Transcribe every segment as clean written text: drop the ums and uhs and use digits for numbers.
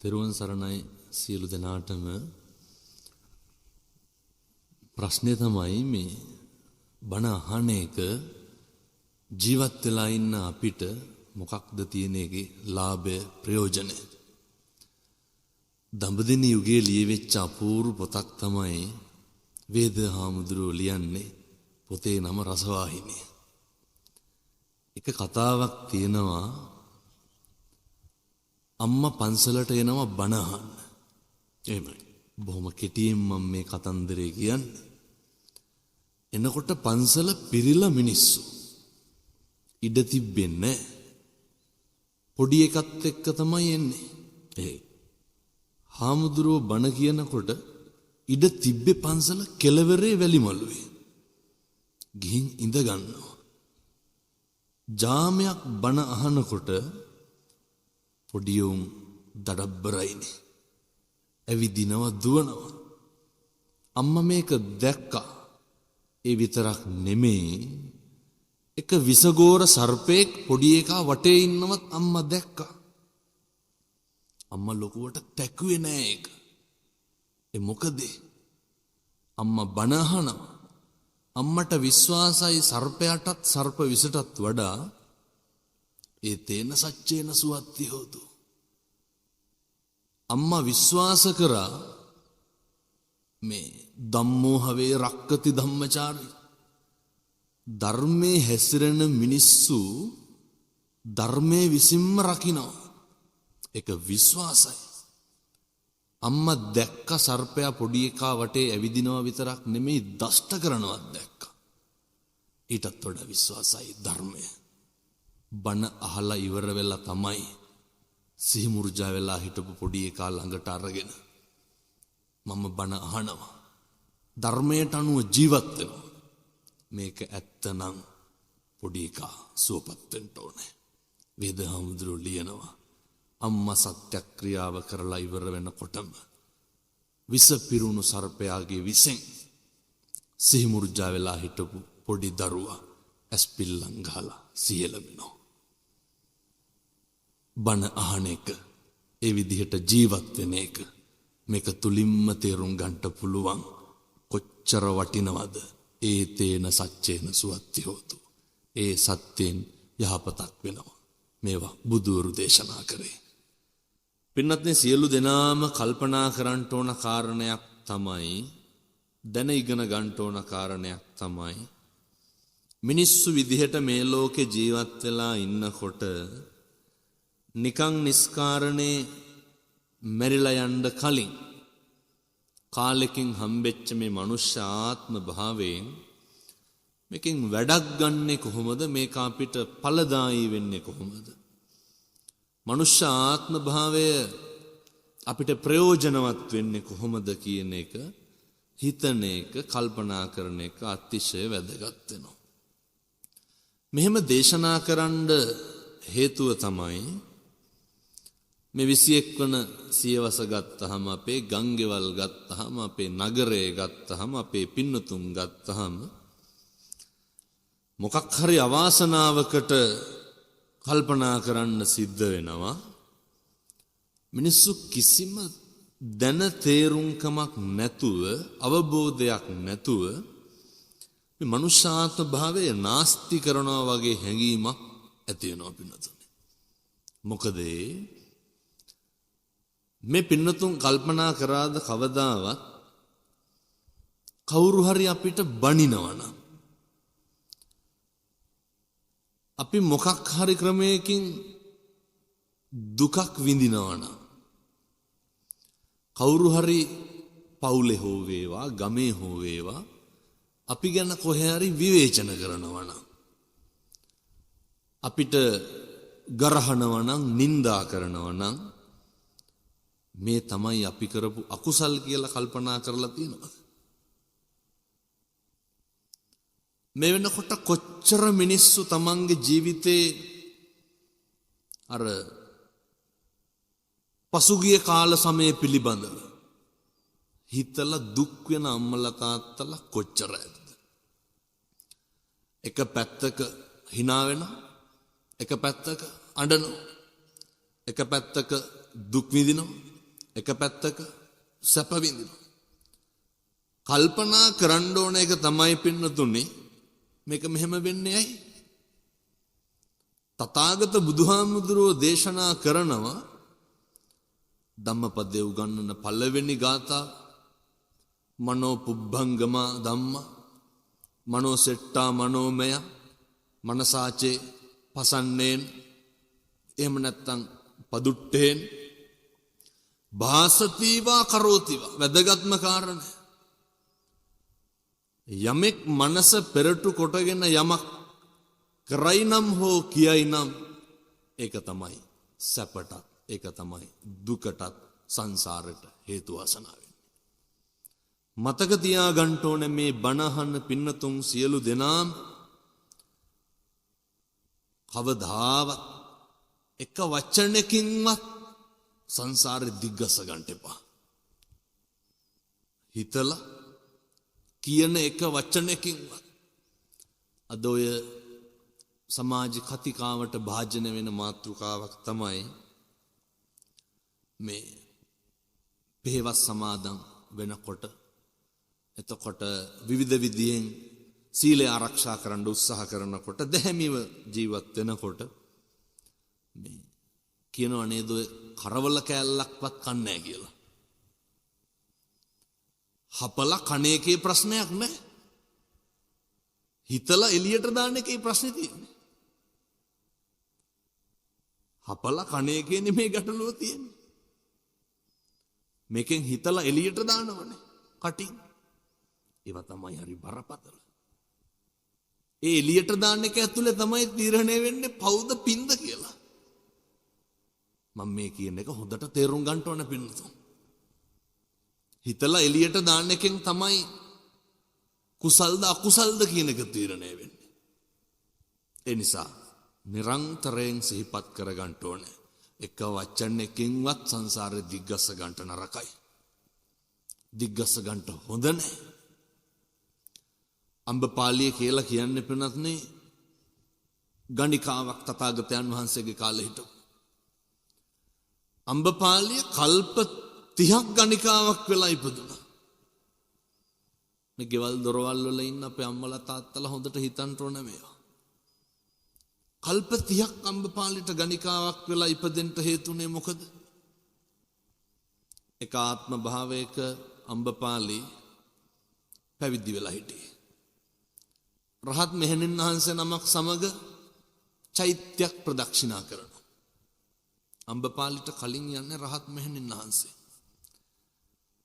තෙරුවන් සරණයි සියලු දෙනාටම. ප්‍රශ්නය තමයි මේ බණ අහන එක ජීවත් වෙලා ඉන්න අපිට මොකක්ද තියෙන එකේ ලාභය ප්‍රයෝජනය. දඹදිව යුගයේ ලියවෙච්ච අපූර්ව පොතක් තමයි වේද හාමුදුරුවෝ ලියන්නේ. පොතේ නම රසවාහිනිය. එක කතාවක් තියෙනවා. අම්මා පන්සලට එනවා බණ අහන්න. එහෙමයි. බොහොම කෙටියෙන් මම මේ කතන්දරේ කියන්නේ. එනකොට පන්සල පිරිලා මිනිස්සු. ඉඩ තිබෙන්නේ පොඩි එකත් එක්ක තමයි එන්නේ. හාමුදුරුවෝ බණ කියනකොට ඉඩ තිබ්බේ පන්සල කෙළවරේ වැලිමලුවේ. ගිහින් ඉඳ ගන්නවා. ජාමයක් බණ අහනකොට පොඩි උන් දඩබ්බරයිනේ. ඇවිදිනවා දුවනවා. අම්මා මේක දැක්කා. ඒ විතරක් නෙමෙයි, එක විසගෝර සර්පෙක් පොඩි එකා වටේ ඉන්නවත් අම්මා දැක්කා. අම්මා ලොකුවට තැකුවේ නෑ ඒක. ඒ මොකද? අම්මා බණ අහනවා. අම්මට විශ්වාසයි සර්පයාටත් සර්ප විසටත් වඩා ඒ තේන සච්චේන සුවත්ති හොතු. අම්මා විශ්වාස කරා මේ ධම්මෝ හවේ රක්කති ධම්මචාරී. ධර්මයේ හැසිරෙන මිනිස්සු ධර්මයේ විසින්ම රකින්න. ඒක විශ්වාසයි. අම්මා දැක්ක සර්පයා පොඩි එකා වටේ ඇවිදිනවා විතරක් නෙමෙයි දෂ්ට කරනවත් දැක්කා. ඊටත් වඩා විශ්වාසයි ධර්මය. බණ අහලා ඉවර වෙලා තමයි සිහි මුර්ජා වෙලා හිටපු පොඩි එකා ළඟට අරගෙන මම බණ අහනවා. ධර්මයට අනුව ජීවත් වෙනවා. මේක ඇත්තනම් පොඩි එකා සුවපත් වෙන්න ඕනේ. වේද හාමුදුරුවෝ ලියනවා. අම්මා සත්‍යක්‍රියාව කරලා ඉවර වෙනකොටම විස පිරුණු සර්පයාගේ විසෙන් සිහි මුර්ජා වෙලා හිටපු පොඩි දරුවා ඇස්පිල්ලම් ගහලා සියලමිනෝ. බණ අහන එක, ඒ විදිහට ජීවත් වෙන එක, මේක තුලින්ම තේරුම් ගන්නට පුළුවන් කොච්චර වටිනවද. ඒ තේන සච්චේන සුවත්ති හොතු. ඒ සත්‍යෙන් යහපතක් වෙනවා. මේවා බුදුවරු දේශනා කරේ. පින්නත්නේ සියලු දෙනාම කල්පනා කරන්න ඕන කාරණයක් තමයි, දැන ඉගෙන ගන්න ඕන කාරණයක් තමයි, මිනිස්සු විදිහට මේ ලෝකේ ජීවත් වෙලා ඉන්නකොට නිකං නිස්කාරණේ මැරිලා යන්න කලින් කාලෙකින් හම්බෙච්ච මේ මනුෂ්‍ය ආත්ම භාවයෙන් මේකෙන් වැඩක් ගන්නෙ කොහොමද? මේක අපිට ඵලදායී වෙන්නේ කොහොමද? මනුෂ්‍ය ආත්ම භාවය අපිට ප්‍රයෝජනවත් වෙන්නේ කොහොමද කියන එක හිතන එක, කල්පනා කරන එක අතිශය වැදගත් වෙනවා. මෙහෙම දේශනා කරන්න හේතුව තමයි මේ 21 වන සියවස ගත්තහම, අපේ ගංගෙවල් ගත්තහම, අපේ නගරය ගත්තහම, අපේ පින්නතුන් ගත්තහම මොකක් හරි අවාසනාවකට කල්පනා කරන්න සිද්ධ වෙනවා. මිනිස්සු කිසිම දැන තේරුම්කමක් නැතුව, අවබෝධයක් නැතුව මේ මනුෂ්‍යාත්ම භාවය නාස්ති කරනවා වගේ හැඟීමක් ඇති වෙනවා පින්නතුනේ. මොකද මේ පින්නතුන් කල්පනා කරාද කවදාවත් කවුරු හරි අපිට බනිනවනම්, අපි මොකක් හරි ක්‍රමයකින් දුකක් විඳිනවනම්, කවුරු හරි පවුලේ හෝ වේවා, ගමේ හෝ වේවා අපි ගැන කොහේ හරි විවේචන කරනවනම්, අපිට ගරහනවනම්, නින්දා කරනවනම්, මේ තමයි අපි කරපු අකුසල් කියලා කල්පනා කරලා තියෙනවා. මේ වෙනකොට කොච්චර මිනිස්සු තමන්ගේ ජීවිතේ අර පසුගිය කාල සමය පිළිබඳව හිතලා දුක් වෙන අම්මලා තාත්තලා කොච්චර ඇද්ද? එක පැත්තක hina වෙනවා, එක පැත්තක අඬනවා, එක පැත්තක දුක් විඳිනවා, එක පැත්තක සැප විඳිනවා. කල්පනා කරන්න ඕන එක තමයි පින්නතුනේ මේක මෙහෙම වෙන්නේ ඇයි? තථාගත බුදුහාමුදුරුවෝ දේශනා කරනවා ධම්මපදයේ උගන්වන පළවෙනි ගාථා මනෝ පුබ්බංගම ධම්ම මනෝ සෙට්ටා මනෝමය මනසාචේ පසන්නේන් එහෙම නැත්තම් පදුට්ටේන් භාසතිවා කරෝතිවා වැදගත්ම කාරණය යමෙක් මනස පෙරටු කොටගෙන යමක් කරයි නම් හෝ කියයි නම් ඒක තමයි සැපටත් ඒක තමයි දුකටත් සංසාරයට හේතු වාසනා වෙන්නේ. මතක තියාගන්න ඕනේ මේ බණහන පින්නතුන් සියලු දෙනාම කවදාවත් එක වචනකින්වත් සංසාරේ දිග්ගස ගන්න එපා. හිතලා කියන එක වචනකින්වත් අද ඔය සමාජ කතිකාවට භාජන වෙන මාතෘකාවක් තමයි මේ පෙහෙවස් සමාදන් වෙනකොට එතකොට විවිධ විදියෙන් සීලය ආරක්ෂා කරන්න උත්සාහ කරනකොට දැහැමිව ජීවත් වෙනකොට මේ කියනවා නේද ඔය කරවල කෑල්ලක්වත් කන්නේ නැහැ කියලා. හපලා කණේකේ ප්‍රශ්නයක් නැහැ. හිතලා එළියට දාන්න එකේ ප්‍රශ්නේ තියෙන්නේ. හපලා කණේකේ නෙමේ ගැටලුව තියෙන්නේ. මේකෙන් හිතලා එළියට දානවනේ කටින්. ඒව තමයි හරි බරපතල. ඒ එළියට දාන්න එක ඇතුලේ තමයි තීරණය වෙන්නේ පවුද පින්ද කියලා. මම මේ කියන එක හොඳට තේරුම් ගන්න ඕන පින්නතුන්. හිතලා එළියට දාන්න එකෙන් තමයි කුසල්ද අකුසල්ද කියන එක තීරණය වෙන්නේ. ඒ නිසා නිරන්තරයෙන් සිහිපත් කර ගන්න ඕනේ. එක වචනකින්වත් සංසාරේ දිග්ගස ගන්නට නරකයි. දිග්ගස ගන්නට හොඳ නැහැ. අම්බපාලිය කියලා කියන්නේ පින්නත් නේ ගණිකාවක් තථාගතයන් වහන්සේගේ කාලේ හිටපු. අම්බපාලිය කල්ප 30ක් ගණිකාවක් වෙලා ඉපදුණා. මේ ගෙවල් දොරවල් වල ඉන්න අපේ අම්මලා තාත්තලා හොඳට හිතන්න ඕන මේවා. කල්ප 30ක් අම්බපාලියට ගණිකාවක් වෙලා ඉපදෙන්න හේතුනේ මොකද? එක ආත්ම භාවයක අම්බපාලි පැවිදි වෙලා හිටියේ. රහත් මෙහෙණින් වහන්සේ නමක් සමග චෛත්‍යයක් ප්‍රදක්ෂිනා කරනවා. අම්බපාලිට කලින් යන්නේ රහත් මෙහෙණින් වහන්සේ.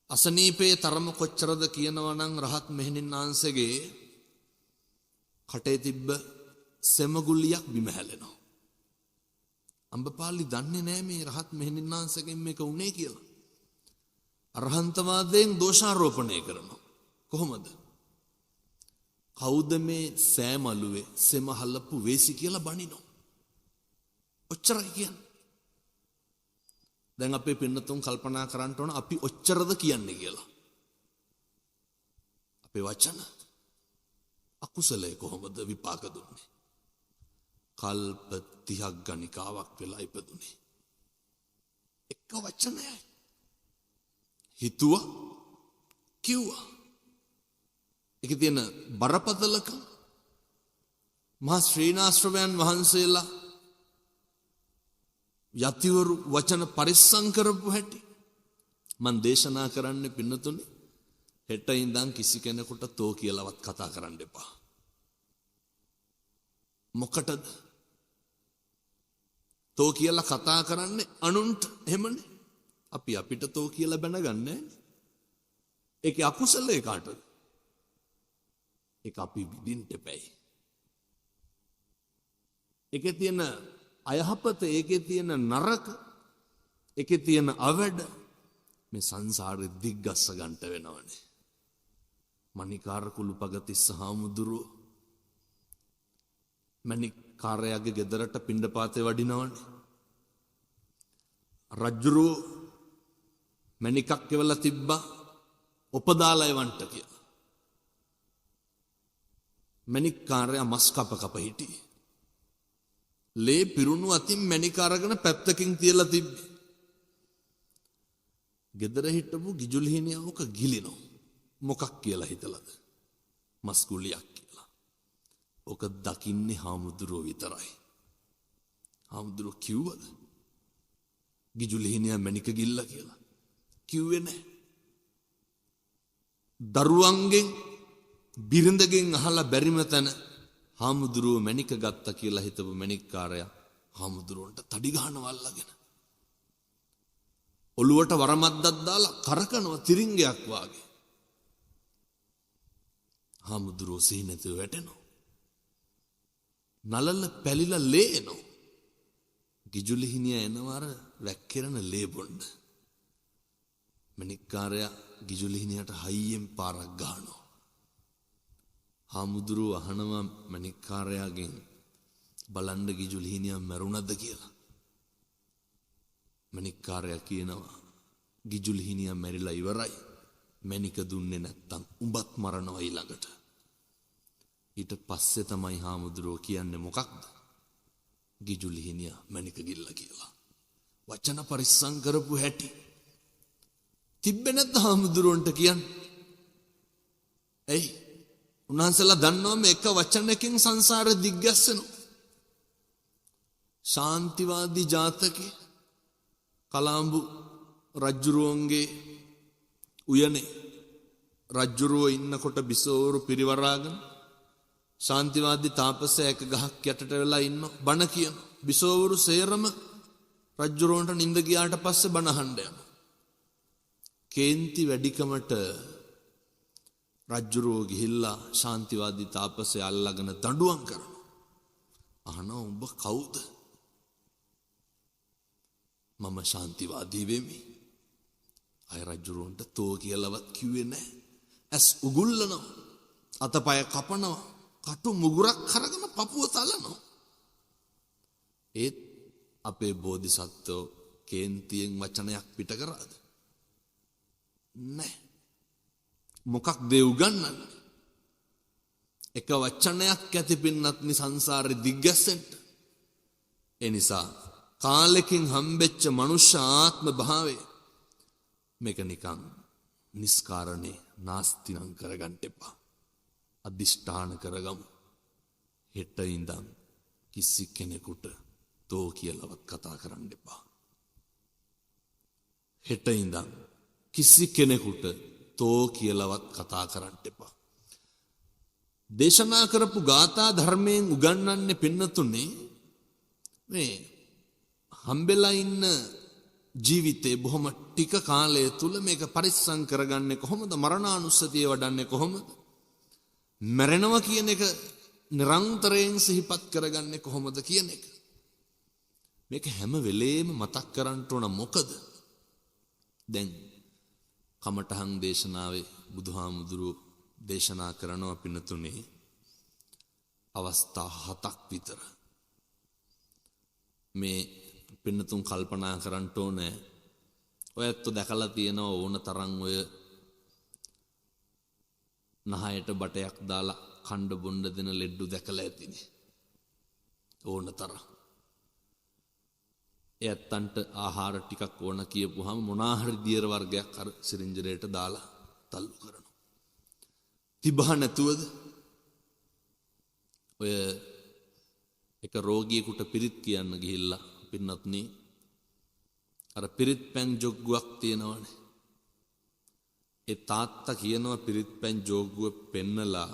අසනීපේ තරම කොච්චරද කියනවා නම් රහත් මෙහෙණින් වහන්සේගේ කටේ තිබ්බ සෙමගුලියක් බිම හැලෙනවා. අම්බපාලි දන්නේ නැහැ මේ රහත් මෙහෙණින් වහන්සේගෙන් මේක උනේ කියලා. අරහන්තවාදයෙන් දෝෂාරෝපණය කරනවා. කොහොමද? කවුද මේ සෑමලුවේ සෙම හලපු වේසි කියලා බනිනවා. ඔච්චරයි කියන්නේ. දැන් අපේ පින්නතුන් කල්පනා කරන්න ඕන අපි ඔච්චරද කියන්නේ කියලා. අපේ වචන අකුසලයේ කොහොමද විපාක දුන්නේ? කල්ප 30ක් ගණිකාවක් වෙලා ඉපදුනේ. එක වචනයයි. හිතුවා කිව්වා. ඒකේ තියෙන බරපතලකම මහා ශ්‍රීනාශ්‍රවයන් වහන්සේලා යතිවරු වචන පරිස්සම් කරපු හැටි මම දේශනා කරන්නේ පින්නතුනේ හෙට ඉඳන් කිසි කෙනෙකුට තෝ කියලාවත් කතා කරන්න එපා. මොකටද? තෝ කියලා කතා කරන්නේ අනුන්ට එහෙමනේ. අපි අපිට තෝ කියලා බැනගන්නේ. ඒකේ අකුසලයේ කාටද? ඒක අපි විඳින්න එපැයි. ඒකේ තියෙන අයහපත, ඒකේ තියෙන නරක, ඒකේ තියෙන අවැඩ මේ සංසාරෙ දිග්ගස්ස ගන්නට වෙනවනේ. මණිකාර කුළුපගතිස්ස හාමුදුරුවෝ මණිකාරයාගේ ගෙදරට පිණ්ඩපාතේ වඩිනවනේ. රජුරෝ මණිකක් එවලා තිබ්බා උපදාලා එවන්ට කියලා. මණිකාරයා මස් කප හිටියේ. ලේ පිරුණු අතින් මණික අරගෙන පැත්තකින් තියලා තිබ්බේ. ගෙදර හිටපු ගිජුලිහිනියවක ගිලිනෝ. මොකක් කියලා හිතලද? මස්කුලියක් කියලා. ඕක දකින්නේ හාමුදුරුවෝ විතරයි. හාමුදුරුවෝ කිව්වද? ගිජුලිහිනියා මැණික ගිල්ලා කියලා. කිව්වේ නැහැ. දරුවන්ගෙන් බිරිඳගෙන් අහලා බැරිම තැන හාමුදුරුවෝ මැණික ගත්තා කියලා හිතපු මැණික්කාරයා හාමුදුරුවන්ට තඩි ගහනවා අල්ලගෙන. ඔළුවට වරමද්දක් දාලා කරකනවා තිරින්ගයක් වාගේ. හාමුදුරුවෝ සිහි නැතිව වැටෙනවා. නලල පැලිලා ලේ එනවා. ගිජුලිහිනියා එනවා අර වැක්කිරන ලේ බොන්න. මණික්කාරයා ගිජුලිහිනියට හයියෙන් පාරක් ගහනවා. හාමුදුරුවෝ අහනවා මණික්කාරයාගෙන් බලන්න ගිජුලිහිනියා මැරුණද කියලා. මණික්කාරයා කියනවා ගිජුලිහිනියා මැරිලා ඉවරයි. මැණික දුන්නේ නැත්තම් උඹත් මරනවා ඊළඟට. ඊට පස්සේ තමයි හාමුදුරුවෝ කියන්නේ මොකක්ද? ගිජුලිහිනියා මැණික ගිල්ලා කියලා. වචන පරිස්සම් කරපු හැටි තිබ්බේ නැද්ද හාමුදුරුවන්ට කියන්නේ? එයි උන්වහන්සේලා දන්නවම එක වචනකින් සංසාරෙ දිග්ගැස්සෙනවා. ශාන්තිවාදී ජාතකේ කලාඹු රජ්ජුරුවන්ගේ උයනේ රජ්ජුරුව ඉන්නකොට බිසෝවරු පිරිවරාගෙන ශාන්තිවාදී තාපසයා එක ගහක් යටට වෙලා ඉන්න බණ කියන බිසෝවරු සේරම රජ්ජුරුවන්ට නිින්ද ගියාට පස්සේ බණ අහන්න යනවා. කේන්ති වැඩිකමට රජ්ජුරුව ගිහිල්ලා ශාන්තිවාදී තාපසයා අල්ලගෙන දඬුවම් කරනවා. අහනවා උඹ කවුද? මම ශාන්තිවාදී වෙමි. අය රජ්ජුරුවන්ට තෝ කියලාවත් කිව්වේ නැහැ. ඇස් උගුල්ලනවා. අතපය කපනවා. කටු මුගුරක් කරගෙන පපුව තලනවා. ඒත් අපේ බෝධිසත්වෝ කේන්තියෙන් වචනයක් පිට කරාද? නැහැ. මොකක්ද උගන්වන්නේ? එක වචනයක් ඇති පින්නත්නි සංසාරේ දිග්ගැස්සෙන්න. ඒ නිසා කාලෙකින් හම්බෙච්ච මනුෂ්‍ය ආත්ම භාවය මේක නිකන් නිස්කාරණේ නාස්තිනම් කරගන්න එපා. අදිෂ්ඨාන කරගමු. හෙට ඉඳන් කිසි කෙනෙකුට තෝ කියලාවත් කතා කරන්න එපා. හෙට ඉඳන් කිසි කෙනෙකුට තෝ කියලාවත් කතා කරන්න එපා. දේශනා කරපු ගාථා ධර්මයෙන් උගන්වන්නේ පින්නතුනේ මේ හම්බෙලා ඉන්න ජීවිතේ බොහොම ටික කාලය තුල මේක පරිස්සම් කරගන්නේ කොහොමද? මරණානුස්සතිය වඩන්නේ කොහොමද? මරණවා කියන එක නිරන්තරයෙන් සිහිපත් කරගන්නේ කොහොමද කියන එක. මේක හැම වෙලේම මතක් කරන්න ඕන. මොකද දැන් කමඨහං දේශනාවේ බුදුහාමුදුරුවෝ දේශනා කරනවා පින්නතුනේ අවස්ථා 7ක් විතර. මේ පින්නතුන් කල්පනා කරන්න ඕනේ. ඔයත් දැකලා තියෙනවා ඕන තරම් ඔය නහයට බටයක් දාලා කණ්ඩ බොණ්ඩ දෙන ලෙඩ්ඩු දැකලා ඇතිනේ. ඕන තරම්. එයත්න්ට ආහාර ටිකක් ඕන කියපුවාම මොනවා හරි දියර වර්ගයක් අර සිරින්ජරේට දාලා තල්ලු කරනවා. තිබහ නැතුවද? ඔය එක රෝගියෙකුට පිරිත් කියන්න ගිහිල්ලා පින්නත්නි අර පිරිත් පැන් ජොග්ගුවක් තියෙනවනේ. ඒ තාත්තා කියනවා පිරිත් පැන් ජොග්ගුව පෙන්නලා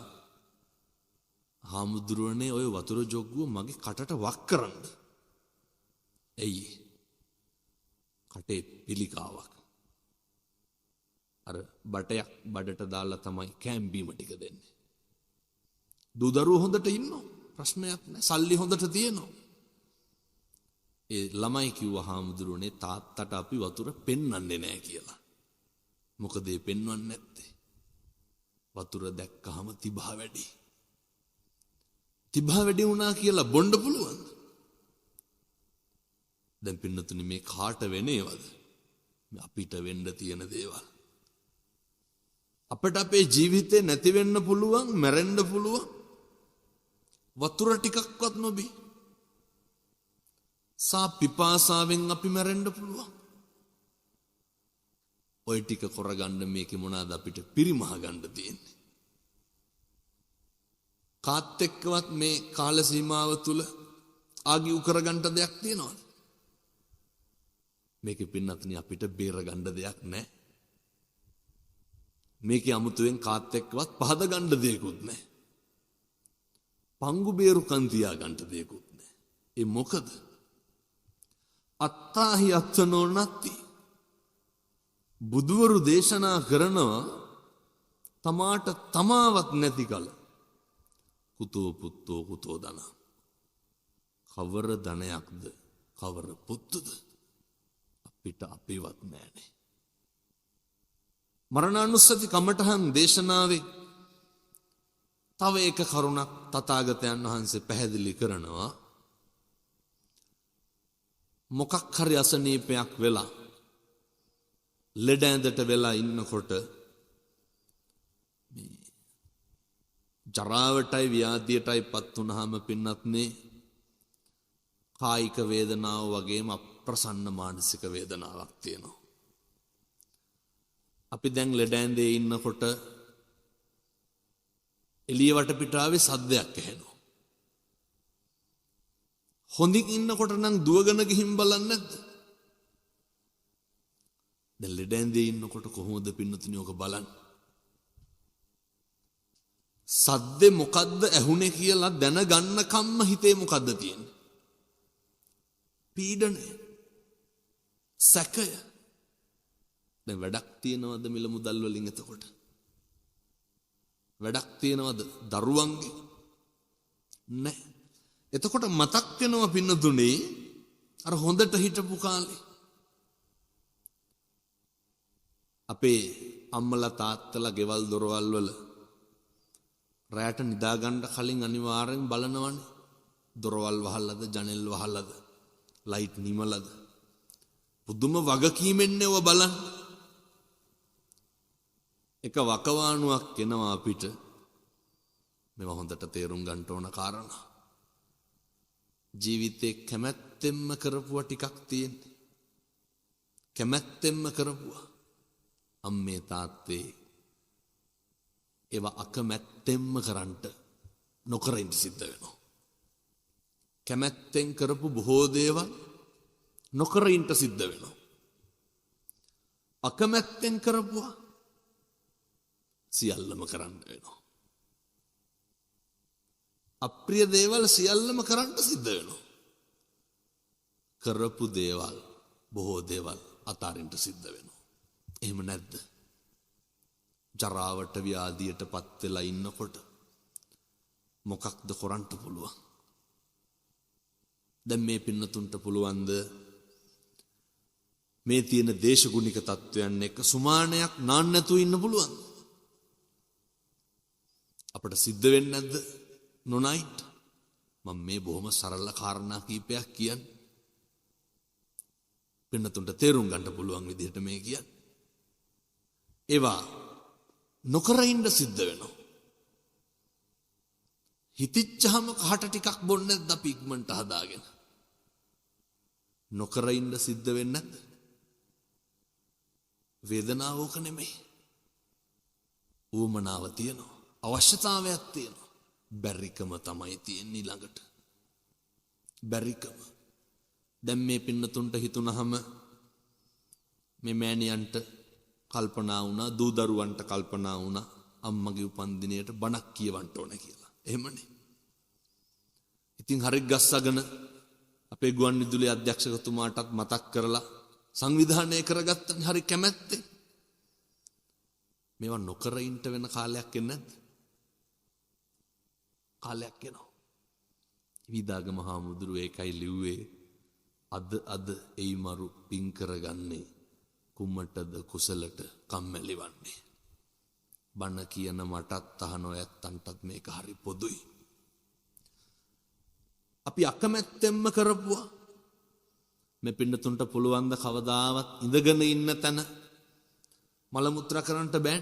හාමුදුරුවනේ ඔය වතුර ජොග්ගුව මගේ කටට වක් කරන්න. එයි කටේ පිළිකාවක්. අර බටයක් බඩට දාලා තමයි කැම්බීම ටික දෙන්නේ. දූ දරුවෝ හොඳට ඉන්නවා. ප්‍රශ්නයක් නැහැ. සල්ලි හොඳට තියෙනවා. ඒ ළමයි කිව්වා හාමුදුරුවනේ තාත්තට අපි වතුර පෙන්වන්නේ නැහැ කියලා. මොකද ඒ පෙන්වන්නේ නැත්තේ? වතුර දැක්කහම තිබහ වැඩි. තිබහ වැඩි වුණා කියලා බොන්න පුළුවන්ද? දැන් පින්නතුනි මේ කාට වෙන්නේවද? අපිට වෙන්න තියෙන දේවල්. අපිට අපේ ජීවිතේ නැති වෙන්න පුළුවන්, මැරෙන්න පුළුවන්. වතුර ටිකක්වත් නොබී. සා පිපාසාවෙන් අපි මැරෙන්න පුළුවන්. ඔය ටික කරගන්න මේකේ මොනවාද අපිට පිරිමහ ගන්න තියෙන්නේ? කාත් එක්කවත් මේ කාල සීමාව තුල ආගියු කරගන්න දෙයක් තියනවද? මේකේ පින්නත්නි අපිට බේර ගන්න දෙයක් නැහැ. මේකේ අමුතුවෙන් කාත් එක්කවත් පහද ගන්න දෙයක්වත් නැහැ. පංගු බේරුකම් තියා ගන්න දෙයක්වත් නැහැ. ඒ මොකද? අත්තාහි අත්තනෝ නැති බුදුවරු දේශනා කරනවා තමාට තමාවත් නැති කල කුතෝ පුත්තෝ කුතෝ ධන කවර ධනයක්ද කවර පුත්තුද අපිට අපේවත් නෑනේ. මරණානුස්සති කමඨහන් දේශනාවේ තව එක කරුණක් තථාගතයන් වහන්සේ පැහැදිලි කරනවා. මොකක් හරි අසනීපයක් වෙලා ලෙඩ ඇඳට වෙලා ඉන්නකොට මේ ජරාවටයි ව්‍යාධියටයි පත් වුනහම පින්නත්නේ කායික වේදනාව වගේම අප්‍රසන්න මානසික වේදනාවක් තියෙනවා. අපි දැන් ලෙඩ ඇඳේ ඉන්නකොට එළිය වටපිටාවේ සද්දයක් ඇහෙනවා. හොඳින් ඉන්නකොට නම් දුවගෙන ගිහින් බලන්නේ නැද්ද? දැන් ලෙඩ ඇඳේ ඉන්නකොට කොහොමද පින්නතුනි ඔක බලන්නේ? සද්දේ මොකද්ද ඇහුනේ කියලා දැනගන්නකම්ම හිතේ මොකද්ද තියෙන්නේ? පීඩනය, සැකය. දැන් වැඩක් තියනවද මිල මුදල් වලින් එතකොට? වැඩක් තියනවද දරුවන්ගේ? නැහැ. එතකොට මතක් වෙනවා පින්නතුනේ අර හොඳට හිටපු කාලේ. අපේ අම්මලා තාත්තලා ගෙවල් දොරවල් වල රැට නිදා ගන්න කලින් අනිවාර්යෙන් බලනවනේ. දොරවල් වහලාද, ජනෙල් වහලාද, ලයිට් නිමලාද? පුදුම වගකීමෙන්නේ ඔය බලන්න. එක වකවානුවක් එනවා අපිට. මේවා හොඳට තේරුම් ගන්න ඕන කාරණා. ජීවිතේ කැමැත්තෙන්ම කරපුවා ටිකක් තියෙන්නේ. කැමැත්තෙන්ම කරපුවා. අම්මේ තාත්තේ ඒවා අකමැත්තෙන්ම කරන්ට නොකර ඉඳ සිද්ධ වෙනවා. කැමැත්තෙන් කරපු බොහෝ දේවල් නොකර ඉඳ සිද්ධ වෙනවා. අකමැත්තෙන් කරපුවා සියල්ලම කරන්න වෙනවා. අප්‍රිය දේවල් සියල්ලම කරන්න සිද්ධ වෙනවා. කරපු දේවල් බොහෝ දේවල් අතාරින්න සිද්ධ වෙනවා. එහෙම නැද්ද? ජරාවට ව්‍යාධියට පත් වෙලා ඉන්නකොට මොකක්ද කරන්න පුළුවන්? දැන් මේ පින්නතුන්ට පුළුවන්ද මේ තියෙන දේශගුණික තත්වයන් එක්ක සුමානයක් නාන්න නැතුව ඉන්න පුළුවන්? අපිට සිද්ධ වෙන්නේ නැද්ද නොනයිට්? මම මේ බොහොම සරල කාරණා කීපයක් කියන්නේ. පින්නතුන්ට තේරුම් ගන්න පුළුවන් විදිහට මේ කියන්නේ. ඒවා නොකර ඉන්න සිද්ධ වෙනවා. හිතිච්චහම කහට ටිකක් බොන්නේ නැද්ද අපි ඉක්මනට හදාගෙන? නොකර ඉන්න සිද්ධ වෙන්නේ නැද්ද? වේදනාව ඕක නෙමෙයි. උවමනාව තියෙනවා. අවශ්‍යතාවයක් තියෙනවා. බැරිකම තමයි තියෙන්නේ ළඟට. බැරිකම. දැන් මේ පින්නතුන්ට හිතුනහම මේ මෑණියන්ට කල්පනා වුණා, දූ දරුවන්ට කල්පනා වුණා අම්මගේ උපන්දිනයට බණක් කියවන්න ඕන කියලා. එහෙමනේ. ඉතින් හරි ගස්සගෙන අපේ ගුවන් විදුලි අධ්‍යක්ෂකතුමාටත් මතක් කරලා සංවිධානය කරගත්තනේ හරි කැමැත්තෙන්. මේවා නොකර ඉන්න වෙන කාලයක් එන්නේ නැද්ද? කාලයක් එනවා. විදාගම හාමුදුරුවෝ ඒකයි ලිව්වේ අද එයි මරු පින් කරගන්නේ කුමටද කුසලට කම්මැලි වන්නේ. බණ කියන මටත් අහන ඔයත්තන්ටත් මේක හරි පොදුයි. අපි අකමැත්තෙන්ම කරපුවා. මේ පින්නතුන්ට පුළුවන් ද කවදාවත් ඉඳගෙන ඉන්න තැන මල මුත්‍රා කරන්නට බෑ.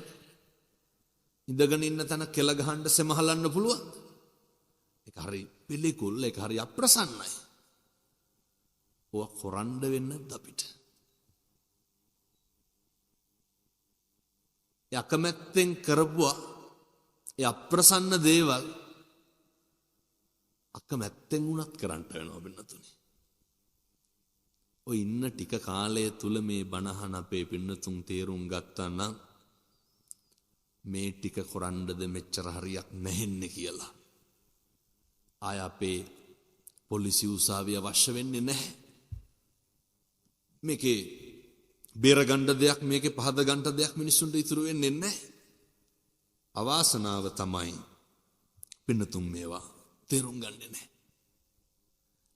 ඉඳගෙන ඉන්න තැන කෙල ගහන්න සෙමහලන්න පුළුවන්. ඒක හරි පිළිකුල්, ඒක හරි අප්‍රසන්නයි. ඔය කරන්න වෙන්නේ අපිට. අකමැත්තෙන් කරපුවා ඒ අප්‍රසන්න දේවල් අකමැත්තෙන් වුණත් කරන්න වෙනවා පින්නතුනි. ඔය ඉන්න ටික කාලය තුල මේ බණහන අපේ පින්නතුන් තේරුම් ගත්තා නම් මේ ටික කරන්නද මෙච්චර හරියක් නැහෙන්නේ කියලා. ආය අපේ පොලිසිය උසාවිය අවශ්‍ය වෙන්නේ නැහැ. මේකේ බේරගන්න දෙයක් මේකේ පහද ගන්න දෙයක් මිනිස්සුන්ට ඉතුරු වෙන්නේ නැහැ. අවාසනාව තමයි පින්නතුන් මේවා තේරුම් ගන්නේ නැහැ.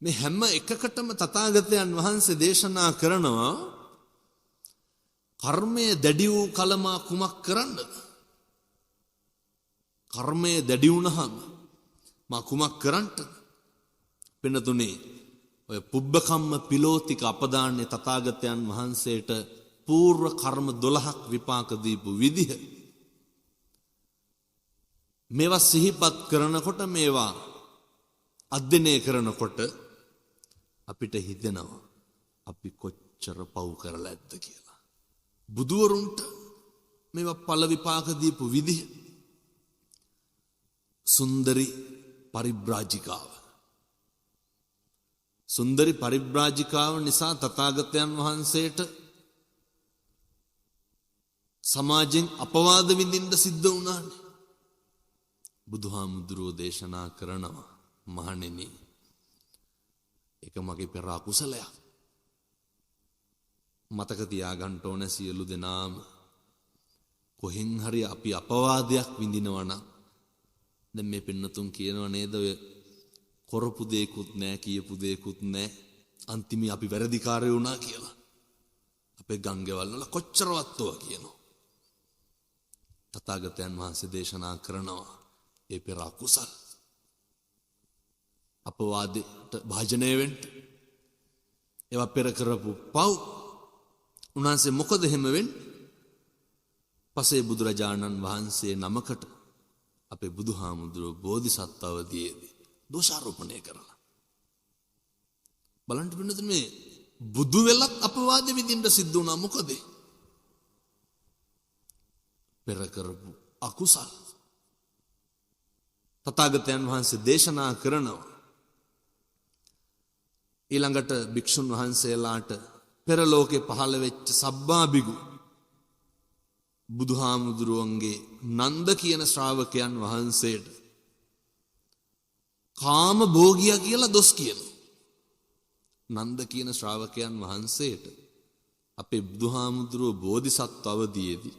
මේ හැම එකකටම තථාගතයන් වහන්සේ දේශනා කරනවා කර්මයේ දැඩි වූ කලමා කුමක් කරන්නද? කර්මයේ දැඩි වුණහම මා කුමක් කරන්නද? පින්නතුනේ ඔය පුබ්බකම්ම පිලෝතික අපදාන්නේ තථාගතයන් වහන්සේට పూర్ව කර්ම 12ක් විපාක දීපු විදිහ. මේවා සිහිපත් කරනකොට මේවා අධ්‍යයනය කරනකොට අපිට හිතෙනවා අපි කොච්චර පව් කරලා ඇද්ද කියලා. බුදුවරුන්ට මේවා ඵල විපාක දීපු විදිහ. සුන්දරි පරිබ්‍රාජිකාව. සුන්දරි පරිබ්‍රාජිකාව නිසා තථාගතයන් වහන්සේට සමාජයෙන් අපවාද විඳින්න සිද්ධ වුණානේ. බුදුහාමුදුරුවෝ දේශනා කරනවා මහණෙනි ඒක මගේ පෙර අකුසලයක්. මතක තියාගන්න ඕන සියලු දෙනාම කොහෙන් හරි අපි අපවාදයක් විඳිනවා නම් දැන් මේ පින්නතුන් කියනව නේද ඔය කරපු දෙයක්වත් නැහැ කියපු දෙයක්වත් නැහැ අන්තිමේ අපි වැරදිකාරයෝ වුණා කියලා. අපේ ගංගේවල් වල කොච්චරවත්ව කියනවා. තථාගතයන් වහන්සේ දේශනා කරනවා ඒ පෙර අකුසල් අපවාදයට භාජනය වෙන්න ඒවා පෙර කරපු පව් උන්වහන්සේ මොකද එහෙම වෙන්නේ? පසේ බුදුරජාණන් වහන්සේ නමකට අපේ බුදුහාමුදුරුවෝ බෝධිසත්ව අවදීයේදී දෝෂාරෝපණය කරලා බලන්න පින්නතුනේ මේ බුදු වෙලත් අපවාද විඳින්න සිද්ධ වුණා. මොකද පෙර කරපු අකුසල්. තථාගතයන් වහන්සේ දේශනා කරනවා ඊළඟට භික්ෂුන් වහන්සේලාට පෙර ලෝකේ පහළ වෙච්ච සබ්බාබිගු බුදුහාමුදුරුවන්ගේ නන්ද කියන ශ්‍රාවකයන් වහන්සේට කාම භෝගියා කියලා දොස් කියනවා. නන්ද කියන ශ්‍රාවකයන් වහන්සේට අපේ බුදුහාමුදුරුවෝ බෝධිසත්ව අවදීයේදී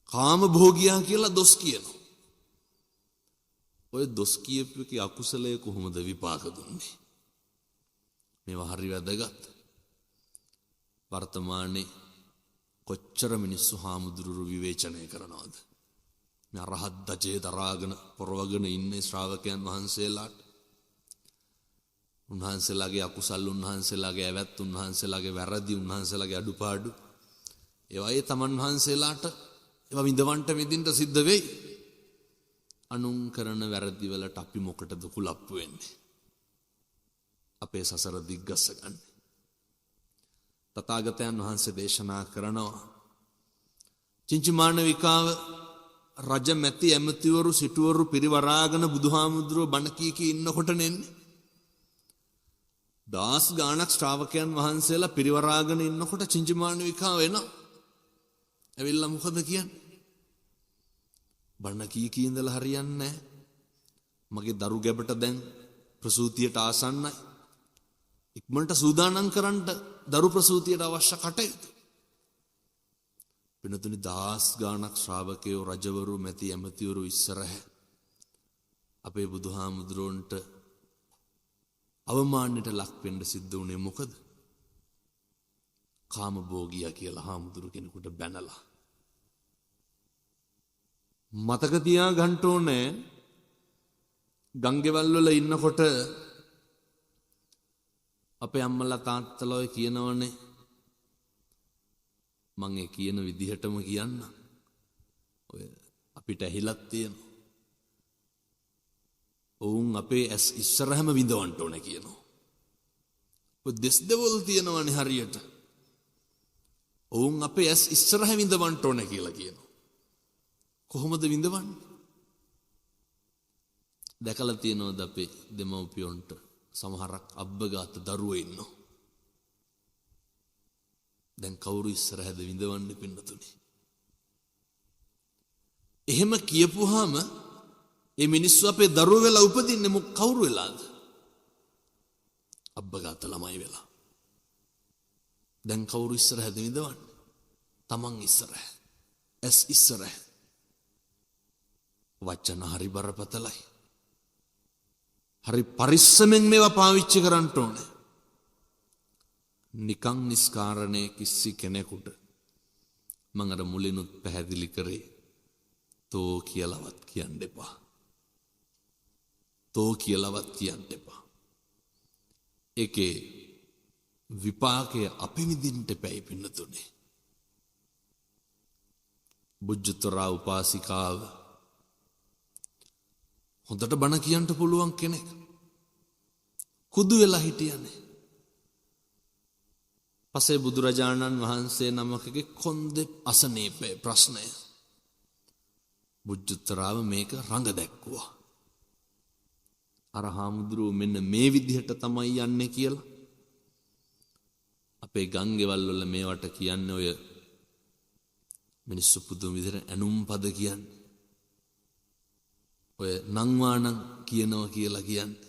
කාම භෝගියා කියලා දොස් කියනවා. ඔය දොස් කියපු එකේ අකුසලයේ කොහොමද විපාක දුන්නේ? මේවා හරි වැදගත්. වර්තමානයේ කොච්චර මිනිස්සු හාමුදුරුවෝ විවේචනය කරනවද? මේ අරහත් දජේ දරාගෙන පොරවගෙන ඉන්නේ ශ්‍රාවකයන් වහන්සේලාට. උන්වහන්සේලාගේ අකුසල්, උන්වහන්සේලාගේ ඇවැත්, උන්වහන්සේලාගේ වැරදි, උන්වහන්සේලාගේ අඩුපාඩු ඒවා ඒ තමන් වහන්සේලාට ඒවා විඳවන්ට විඳින්න සිද්ධ වෙයි. අනුන් කරන වැරදි වලට අපි මොකටද කුලප්පු වෙන්නේ? අපේ සසර දිග්ගස්ස ගන්න. තථාගතයන් වහන්සේ දේශනා කරනවා චින්චමානවිකාව රජ මැති ඇමතිවරු සිටුවරු පිරිවරාගෙන බුදුහාමුදුරුවෝ බණ කී ඉන්නකොට නෙන්නේ. දාස් ගාණක් ශ්‍රාවකයන් වහන්සේලා පිරිවරාගෙන ඉන්නකොට චින්චමානවිකාව එනවා. ඇවිල්ලා මොකද කියන්නේ? බණ කී ඉඳලා හරියන්නේ නැහැ. මගේ දරු ගැබට දැන් ප්‍රසූතියට ආසන්නයි. ඉක්මනට සූදානම් කරන්න දරු ප්‍රසූතියට අවශ්‍ය කටයුතු. වෙනතුනි දාස් ගාණක් ශ්‍රාවකයෝ රජවරු මැති ඇමතිවරු ඉස්සරහ අපේ බුදුහාමුදුරන්ට අවමානයට ලක් වෙන්න සිද්ධ වුණේ මොකද? කාම භෝගියා කියලා හාමුදුරු කෙනෙකුට බැනලා. මතක තියා ගන්න ඕනේ ගංගේවල් වල ඉන්නකොට අපේ අම්මලා තාත්තලා ඔය කියනවනේ මම ඒ කියන විදිහටම කියන්න. ඔය අපිට ඇහිලක් තියෙනවා. ඔවුන් අපේ ඇස් ඉස්සරහම විඳවන්න ඕනේ කියනවා. ඔය දෙස් දෙවල් තියෙනවනේ හරියට. ඔවුන් අපේ ඇස් ඉස්සරහ විඳවන්න ඕනේ කියලා කියනවා. කොහොමද විඳවන්නේ? දැකලා තියෙනවද අපේ දෙමව්පියොන්ට සමහරක් අබ්බගාත දරුවෝ ඉන්නවා. දැන් කවුරු ඉස්සරහද විඳවන්නේ පින්නතුනේ? එහෙම කියපුවාම මේ මිනිස්සු අපේ දරුවෝ වෙලා උපදින්නේ කවුරු වෙලාද? අබ්බගාත ළමයි වෙලා. දැන් කවුරු ඉස්සරහද විඳවන්නේ? තමන් ඉස්සරහ. ඇස් ඉස්සරහ. වචන හරි බරපතලයි. හරි පරිස්සමෙන් මේවා පාවිච්චි කරන්න ඕනේ. නිකං නිස්කාරණේ කිසි කෙනෙකුට මම අර මුලිනුත් පැහැදිලි කරේ තෝ කියලාවත් කියන්න එපා. තෝ කියලාවත් කියන්න එපා. ඒකේ විපාකය අපි විඳින්න එපැයි පින්නතුනේ. බුද්ධතරා උපාසිකාව හොඳට බණ කියන්න පුළුවන් කෙනෙක්. කුදු වෙලා හිටියනේ. පසේ බුදුරජාණන් වහන්සේ නමකගේ කොන්දේ අසනීපේ ප්‍රශ්නය. බුද්ධතරාව මේක රඟ දැක්කුවා. අර හාමුදුරුවෝ මෙන්න මේ විදිහට තමයි යන්නේ කියලා. අපේ ගංගෙවල් වල මේවට කියන්නේ ඔය මිනිස්සු පුදුම විදිහට ඇනුම් පද කියන්නේ. ඔය නංවානම් කියනවා කියලා කියන්නේ.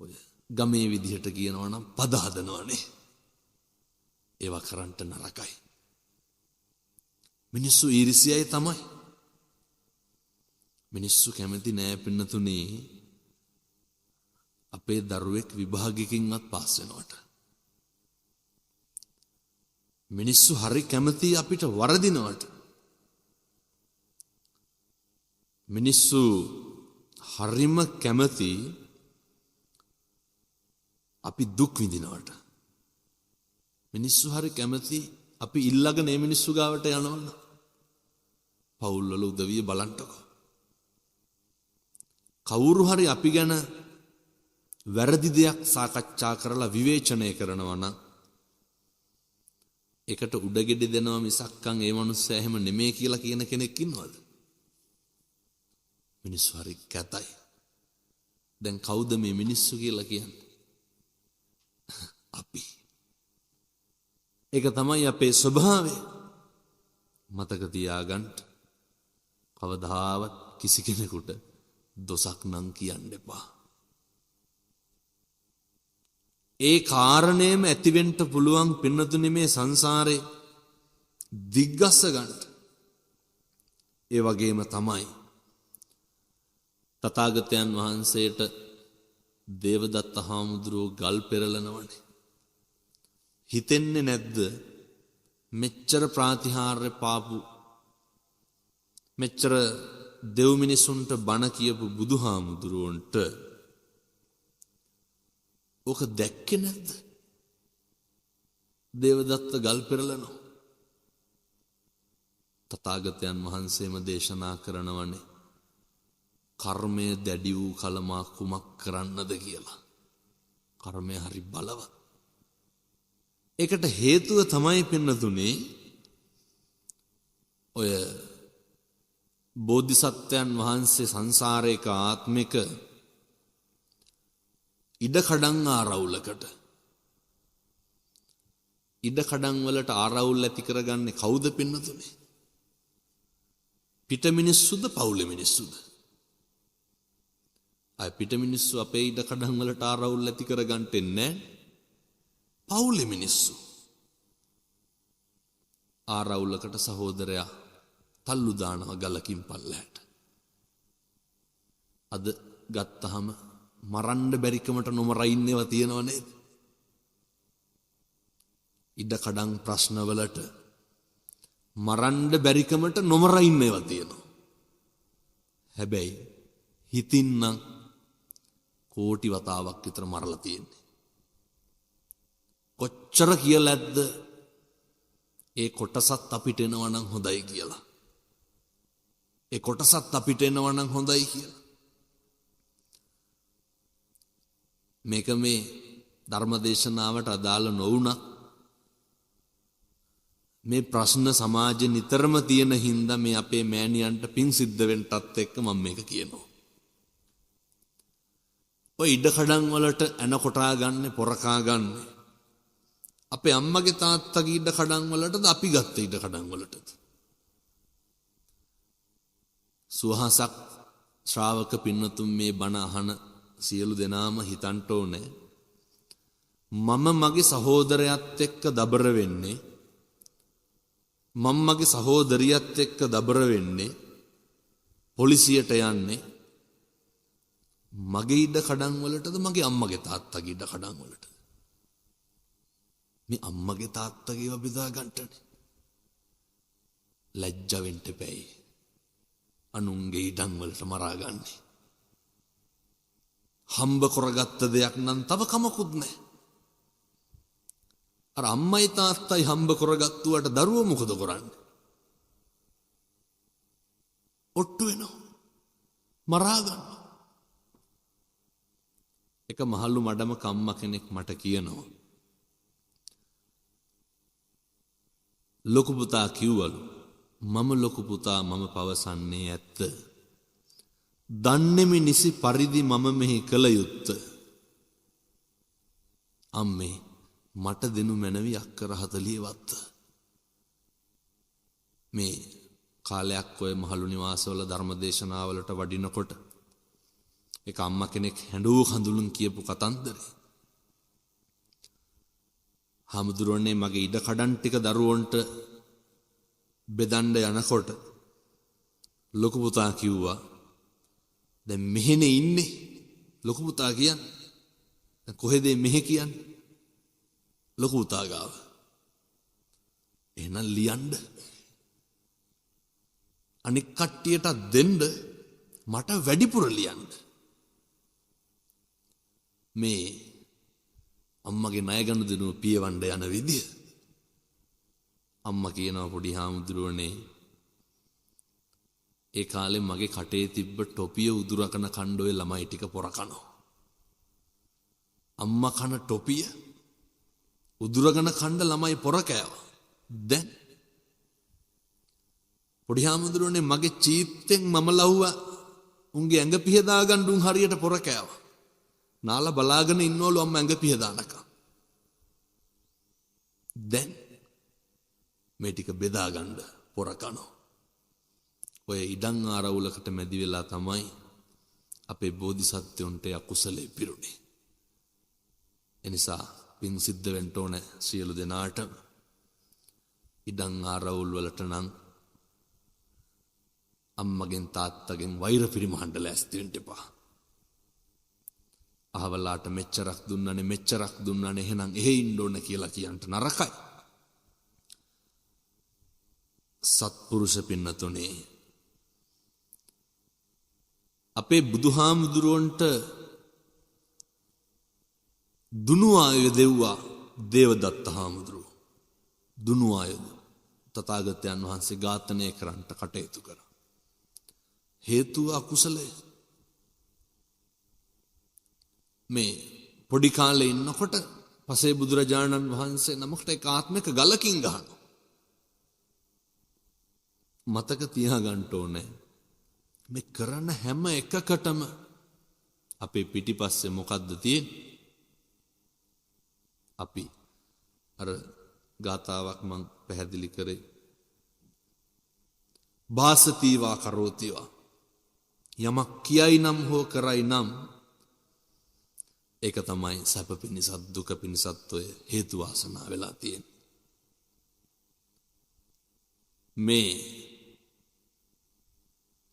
ඔය ගමේ විදිහට කියනවා නම් පද හදනවනේ. ඒවා කරන්ට නරකයි. මිනිස්සු ඊර්ෂ්‍යයි තමයි. මිනිස්සු කැමති නෑ පින්නතුනේ අපේ දරුවෙක් විභාගයකින්වත් පාස් වෙනවට. මිනිස්සු හරි කැමති අපිට වරදිනවට. මිනිස්සු හරිම කැමති අපි දුක් විඳිනවට. මිනිස්සු හරි කැමති අපි ඉල්ලගෙන මේ මිනිස්සු ගාවට යනවල. පවුල් වල උදවිය බලන්ටකෝ. කවුරු හරි අපි ගැන වැරදි දෙයක් සාකච්ඡා කරලා විවේචනය කරනවා නම් ඒකට උඩගෙඩි දෙනවා මිසක්කන් ඒ මනුස්සයා එහෙම නෙමෙයි කියලා කියන කෙනෙක් ඉන්නවද? මිනිස්සු හරි කැතයි. දැන් කවුද මේ මිනිස්සු කියලා කියන්නේ? අපි. ඒක තමයි අපේ ස්වභාවය. මතක තියාගන්න. කවදාවත් කිසි කෙනෙකුට දොසක් නම් කියන්න එපා. ඒ කාරණේම ඇතිවෙන්න පුළුවන් පින්නතුනි මේ සංසාරේ දිග්ගස්ස ගන්න. ඒ වගේම තමයි තථාගතයන් වහන්සේට දේවදත්ත හාමුදුරුවෝ ගල් පෙරලනවනේ. හිතෙන්නේ නැද්ද මෙච්චර ප්‍රාතිහාර්ය පාපු මෙච්චර දෙව් මිනිසුන්ට බණ කියපු බුදුහාමුදුරුවන්ට ඕක දැක්කේ නැද්ද? දේවදත්ත ගල් පෙරලනවා. තථාගතයන් වහන්සේම දේශනා කරනවනේ කර්මය දැඩි වූ කලමා කුමක් කරන්නද කියලා. කර්මය හරි බලවත්. ඒකට හේතුව තමයි පින්නතුනේ ඔය බෝධිසත්වයන් වහන්සේ සංසාරයක ආත්මික ඉඩකඩම් ආරවුලකට ඉඩකඩම් වලට ආරවුල් ඇති කරගන්නේ කවුද පින්නතුනේ? පිට මිනිස්සුද පවුලේ මිනිස්සුද? අය පිට මිනිස්සු අපේ ඉඩකඩම් වලට ආරවුල් ඇති කරගන්නට එන්නේ පවුලේ මිනිස්සු. ආරවුලකට සහෝදරයා තල්ලු දානවා ගලකින් පල්ලහැට. අද ගත්තහම මරන්න බැරිකමට නොමර ඉන්නේවා තියෙනව නේද? ඉඩකඩම් ප්‍රශ්නවලට මරන්න බැරිකමට නොමර ඉන්නේවා තියෙනවා. හැබැයි හිතින්නම් කෝටි වතාවක් විතර මරලා තියෙන්නේ. කොච්චර කියලාද ඒ කොටසත් අපිට එනවා නම් හොඳයි කියලා. ඒ කොටසත් අපිට එනවා නම් හොඳයි කියලා. මේක මේ ධර්මදේශනාවට අදාළ නොවුණත් මේ ප්‍රශ්න සමාජෙ නිතරම තියෙන හින්දා මේ අපේ මෑණියන්ට පිං සිද්ධ වෙන්නටත් එක්ක මම මේක කියනවා. ඔය ඉඩකඩම් වලට ඇන කොටා ගන්න, පොරකා ගන්න. අපේ අම්මගේ තාත්තගේ ඉඩකඩම් වලටද අපි ගත්ත ඉඩකඩම් වලටද? සුවහසක් ශ්‍රාවක පින්නතුන් මේ බණ අහන සියලු දෙනාම හිතන්න ඕනේ මම මගේ සහෝදරයත් එක්ක දබර වෙන්නේ, මම මගේ සහෝදරියත් එක්ක දබර වෙන්නේ, පොලිසියට යන්නේ මගේ ඉඩ කඩම් වලටද මගේ අම්මගේ තාත්තගේ ඉඩ කඩම් වලටද? මේ අම්මගේ තාත්තගේව බෙදා ගන්නටනේ. ලැජ්ජ වෙන්න එපැයි. අනුන්ගේ ඉඩම් වලට මරා ගන්නේ. හම්බ කරගත්ත දෙයක් නම් තව කමකුත් නැහැ. අර අම්මයි තාත්තයි හම්බ කරගත්තුවට දරුවෝ මොකද කරන්නේ? ඔට්ටු වෙනවා. මරා ගන්නවා. එක මහලු මඩම කම්ම කෙනෙක් මට කියනවා, ලොකු පුතා කිව්වලු, මම ලොකු පුතා මම පවසන්නේ ඇත්ත. දන්නේමි නිසි පරිදි මම මෙහි කළ යුත්ත. අම්මේ මට දෙනු මැනවි අක්කර 40 වත්ත. මේ කාලයක් ඔය මහලු නිවාසවල ධර්මදේශනාවලට වඩිනකොට එක අම්මා කෙනෙක් හැඬු කඳුළුන් කියපු කතන්දරේ. හාමුදුරනේ මගේ ඉඩ කඩන් ටික දරුවන්ට බෙදන්න යනකොට ලොකු පුතා කිව්වා, දැන් මෙහෙනේ ඉන්නේ ලොකු පුතා කියන්නේ. දැන් කොහෙද මෙහෙ කියන්නේ? ලොකු පුතා ගාව. එහෙනම් ලියන්න. අනික් කට්ටියට දෙන්න, මට වැඩිපුර ලියන්න. මේ අම්මගේ ණය ගනුදෙනුව පියවන්න යන විදිය. අම්මා කියනවා පොඩි හාමුදුරුවනේ, ඒ කාලේ මගේ කටේ තිබ්බ ටොපිය උදුරකන කණ්ඩෝයේ ළමයි ටික පොර කනවා. අම්මා කන ටොපිය උදුරගෙන කණ්ඩ ළමයි පොර කෑවා. දැන් පොඩි හාමුදුරුවනේ මගේ චීත්තෙන් මම ලව්වා උන්ගේ ඇඟ පිහදා ගන්න උන් හරියට පොර කෑවා. නාලා බලාගෙන ඉන්නවලු අම්මා ඇඟ පිහදානකම්. දැන් මේ ටික බෙදා ගන්න පොර කනවා. ඔය ඉඩම් ආරවුලකට මැදි වෙලා තමයි අපේ බෝධිසත්වයන්ට අකුසලේ පිරුණේ. එනිසා පින් සිද්ධ වෙන්න ඕන සියලු දෙනාට. ඉඩම් ආරවුල් වලට නම් අම්මගෙන් තාත්තගෙන් වෛර පිරිමහන්න ලෑස්ති වෙන්න එපා. අහවලාට මෙච්චරක් දුන්නනේ මෙච්චරක් දුන්නනේ එහෙනම් එහෙ ඉන්න ඕන කියලා කියන්න නරකයි. සත්පුරුෂ පින්නතුනේ, අපේ බුදුහාමුදුරුවන්ට දුනු ආයුධ දෙව්වා දේවදත්ත හාමුදුරුව. දුනු ආයුධ තථාගතයන් වහන්සේ ඝාතනය කරන්නට කටයුතු කරා. හේතුව අකුසලය. මේ පොඩි කාලේ ඉන්නකොට පසේ බුදුරජාණන් වහන්සේ නමකට එක ආත්මික ගලකින් ගහනවා. මතක තියාගන්න ඕනේ මේ කරන හැම එකකටම අපේ පිටිපස්සේ මොකද්ද තියෙන්නේ? අපි අර ගාතාවක් මං පැහැදිලි කරේ, වාසතිවා කරෝතිවා, යමක් කියයි නම් හෝ කරයි නම් ඒක තමයි සැප පිණිසත් දුක පිණිසත් ඔය හේතු වාසනා වෙලා තියෙන්නේ. මේ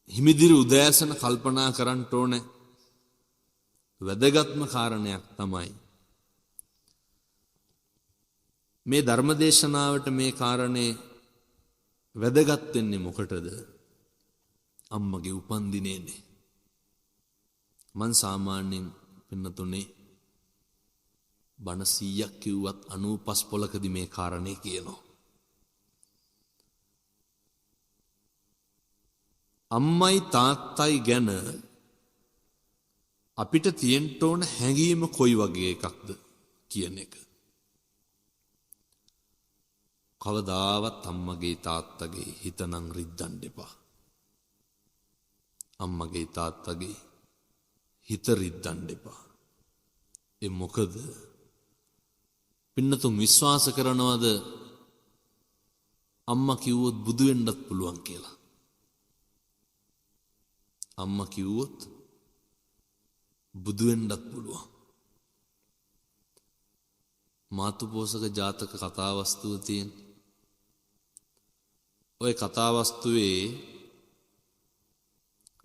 හිමිදිරි උදෑසන කල්පනා කරන්න ඕනේ වැදගත්ම කාරණයක් තමයි මේ ධර්මදේශනාවට මේ කාරණේ වැදගත් වෙන්නේ මොකටද? අම්මගේ උපන්දිනේනේ. මං සාමාන්‍යයෙන් පින්නතුනේ බණ 100ක් කිව්වත් 95 පොලකදී මේ කාරණේ කියනවා. අම්මයි තාත්තයි ගැන අපිට තියෙන්න ඕන හැඟීම කොයි වගේ එකක්ද කියන එක. කවදාවත් අම්මගේ තාත්තගේ හිත නම් රිද්දන්න එපා. අම්මගේ තාත්තගේ හිත රිද්දන්න එපා. ඒ මොකද පින්නතුන් විශ්වාස කරනවද අම්මා කිව්වොත් බුදු වෙන්නත් පුළුවන් කියලා? අම්මා කිව්වොත් බුදු වෙන්නත් පුළුවන්. මාතුපෝසක ජාතක කතාවස්තුව තියෙන. ඔය කතාවස්තුවේ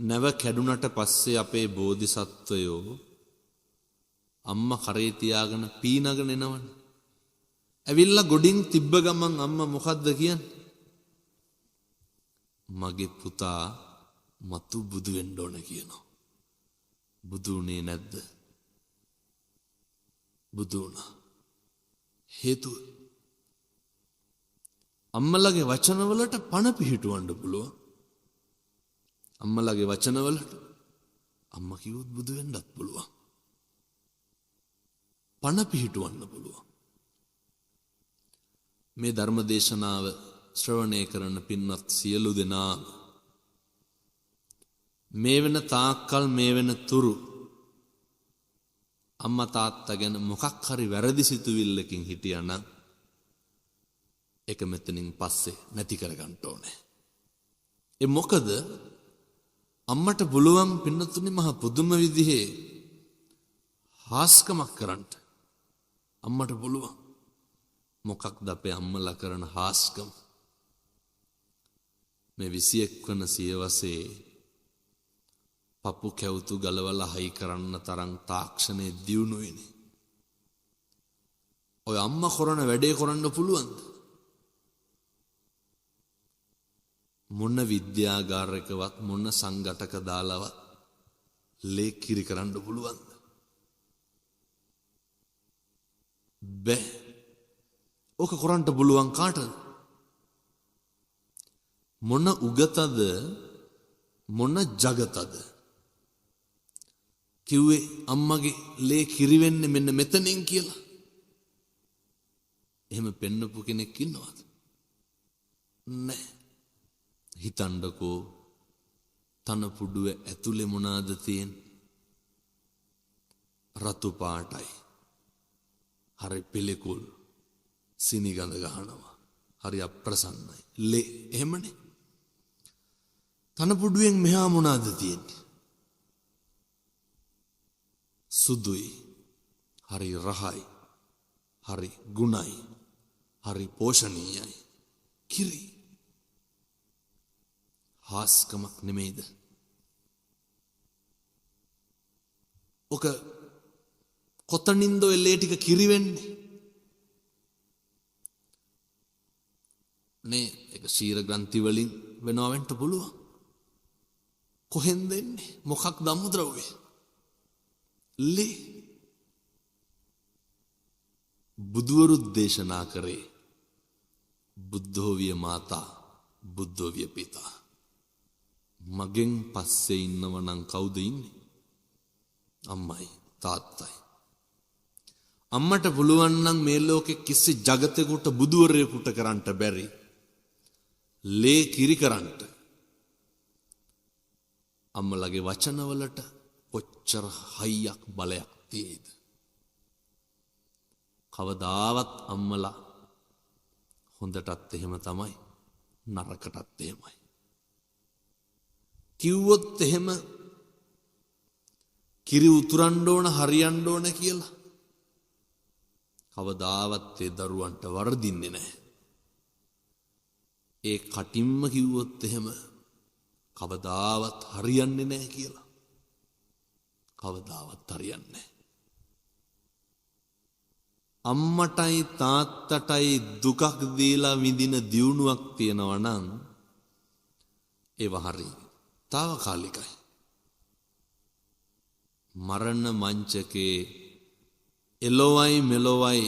නැව කැඩුනට පස්සේ අපේ බෝධිසත්වයෝ අම්මා කරේ තියාගෙන පීනගෙන එනවනේ. ඇවිල්ලා ගොඩින් තිබ්බ ගමන් අම්මා මොකද්ද කියන්නේ? මගේ පුතා මතු බුදු වෙන්න ඕන කියනවා. බුදු උනේ නැද්ද? බුදු වුණා. හේතුව අම්මලගේ වචනවලට පණ පිහිටවන්න පුළුවන්. අම්මලගේ වචනවලට අම්මා කිව්වොත් බුදු වෙන්නත් පුළුවන්. පණ පිහිටවන්න පුළුවන්. මේ ධර්ම දේශනාව ශ්‍රවණය කරන පින්වත් සියලු දෙනා මේ වෙන තාක්කල් මේ වෙන තුරු අම්මා තාත්තා ගැන මොකක් හරි වැරදි සිතුවිල්ලකින් හිටියානම් ඒක මෙතනින් පස්සේ නැති කරගන්න ඕනේ. ඒ මොකද අම්මට පුළුවන් පින්නතුනි මහ පුදුම විදිහේ හාස්කමක් කරන්න. අම්මට පුළුවන්. මොකක්ද අපේ අම්මලා කරන හාස්කම? මේ 21 වන සියවසේ පපු කැවුතු ගලවලා හයි කරන්න තරම් තාක්ෂණයේ දියුණුවේනේ. ඔය අම්මා කරන වැඩේ කරන්න පුළුවන්ද? මොන විද්‍යාගාරයකවත් මොන සංඝටක දාලවත් ලේක් කිරි කරන්න පුළුවන්ද? බෑ. ඕක කරන්න පුළුවන් කාටද? මොන උගතද මොන జగතද කිව්වේ අම්මගේ ලේ කිරි වෙන්නේ මෙන්න මෙතනින් කියලා? එහෙම පෙන්නපු කෙනෙක් ඉන්නවද? නැහැ. හිතන්නකෝ තන පුඩුව ඇතුලේ මොනවාද තියෙන්නේ? රතු පාටයි. හරි පිළිකුල්. සිනිගඳ ගහනවා. හරි අප්‍රසන්නයි. ලේ එහෙමනේ. තන පුඩුවෙන් මෙහා මොනවාද තියෙන්නේ? සුදුයි. හරි රහයි. හරි ගුණයි. හරි පෝෂණීයයි. කිරි. හාස්කමක් නෙමෙයිද? ඔක කොතනින්ද ඔය ලේ ටික කිරි වෙන්නේ? නේ ඒක ශීර ග්‍රන්ථි වලින් වෙනවා වෙන්න පුළුවන්. කොහෙන්ද එන්නේ? මොකක්ද අමුද්‍රව්‍ය? ලේ. බුදුවරු දේශනා කරේ බුද්ධෝවිය මාතා බුද්ධෝවිය පිතා. මගෙන් පස්සේ ඉන්නව නම් කවුද ඉන්නේ? අම්මයි තාත්තයි. අම්මට පුළුවන් නම් මේ ලෝකෙ කිසි జగතෙකුට බුදුවරයෙකුට කරන්න බැරි ලේ කිරි කරන්න. අම්මලගේ වචනවලට කොච්චර හයියක් බලයක් තියෙයිද? කවදාවත් අම්මලා හොඳටත් එහෙම තමයි නරකටත් එහෙමයි. කිව්වොත් එහෙම කිරි උතුරන්න ඕන හරියන්න ඕන කියලා කවදාවත් ඒ දරුවන්ට වරදින්නේ නැහැ. ඒ කටින්ම කිව්වොත් එහෙම කවදාවත් හරියන්නේ නැහැ කියලා. කවදාවත් හරියන්නේ නැහැ. අම්මටයි තාත්තටයි දුකක් දීලා විඳින දියුණුවක් තියෙනවා නම් ඒව හරි తాවකාලිකයි. මරණ මංචකේ එළොවයි මෙලොවයි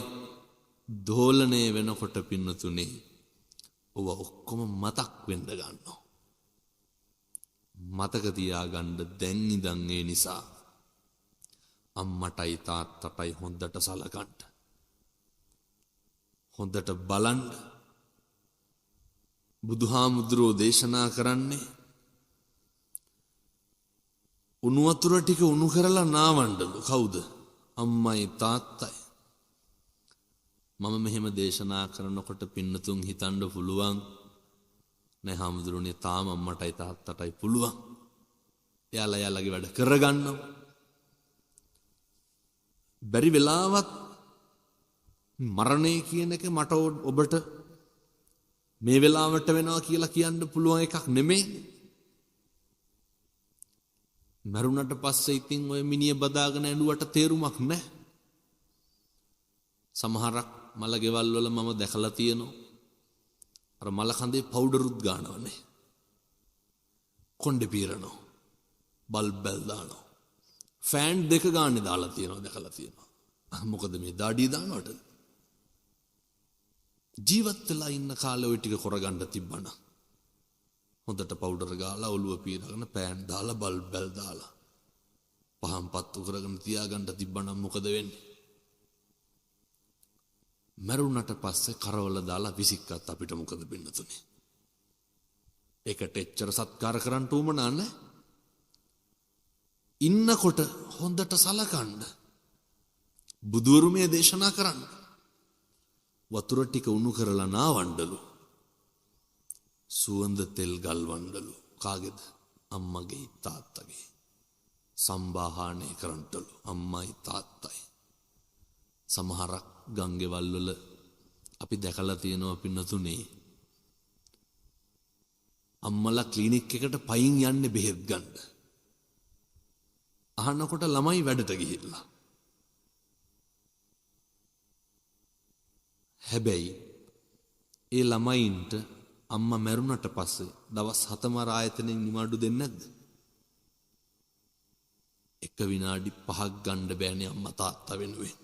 දෝලණය වෙනකොට පින්නතුනේ ඔව ඔක්කොම මතක් වෙන්න ගන්නවා. මතක තියාගන්න දැන් ඉඳන් ඒ නිසා අම්මටයි තාත්තටයි හොඳට සලකන්න. හොඳට බලන්න බුදුහාමුදුරෝ දේශනා කරන්නේ උණු වතුර ටික උණු කරලා නාවණ්ඩලු. කවුද? අම්මයි තාත්තයි. මම මෙහෙම දේශනා කරනකොට පින්නතුන් හිතන්න පුළුවන් නෑ හාමුදුරනේ තාම අම්මටයි තාත්තටයි පුළුවන්. එයාලා යාළගේ වැඩ කරගන්නවා. බැරි වෙලාවත් මරණය කියන එක මට ඔබට මේ වෙලාවට වෙනවා කියලා කියන්න පුළුවන් එකක් නෙමෙයි. මරුණට පස්සේ ඉතින් ඔය මිනිය බදාගෙන ඇඬුවට තේරුමක් නැහැ. සමහරක් මල ගෙවල් වල මම දැකලා තියෙනවා. අර මල කඳේ පවුඩරුත් ගන්නවනේ. කොණ්ඩේ පීරනවා. බල්බ් බැල් දානවා. ෆෑන් දෙක ගානේ දාලා තියෙනවා දැකලා තියෙනවා. මොකද මේ දාඩිය දානවට ජීවත් වෙලා ඉන්න කාලේ ওই ටික කරගන්න තිබ්බනම් හොඳට පවුඩර් ගාලා ඔළුව පීරගෙන පෑන් දාලා බල්බ් බැල් දාලා පහන් පත්තු කරගෙන තියාගන්න තිබ්බනම් මොකද වෙන්නේ? මරුණට පස්සේ කරවල දාලා විසික්කත් අපිට මොකද වෙන්නතුනේ? ඒකට එච්චර සත්කාර කරන්න උවමනා නැහැ. ඉන්නකොට හොඳට සලකන්න. බුදුවරු මේ දේශනා කරන්න. වතුර ටික උණු කරලා නාවණ්ඩලු. සුවඳ තෙල් ගල්වණ්ඩලු. කාගේද? අම්මගේ තාත්තගේ. සම්බාහානය කරන්නලු අම්මයි තාත්තයි. සමහරක් ගංගෙවල් වල අපි දැකලා තියෙනවා පින්නතුනේ. අම්මලා ක්ලිනික් එකට පයින් යන්නේ බෙහෙත් ගන්න. අහනකොට ළමයි වැඩට ගිහිල්ලා. හැබැයි ඒ ළමයින්ට අම්මා මැරුණට පස්සේ දවස් 7මාර ආයතනෙන් නිවාඩු දෙන්නේ නැද්ද? එක විනාඩි 5ක් ගන්න බෑනේ අම්මා තාත්තා වෙනුවෙන්.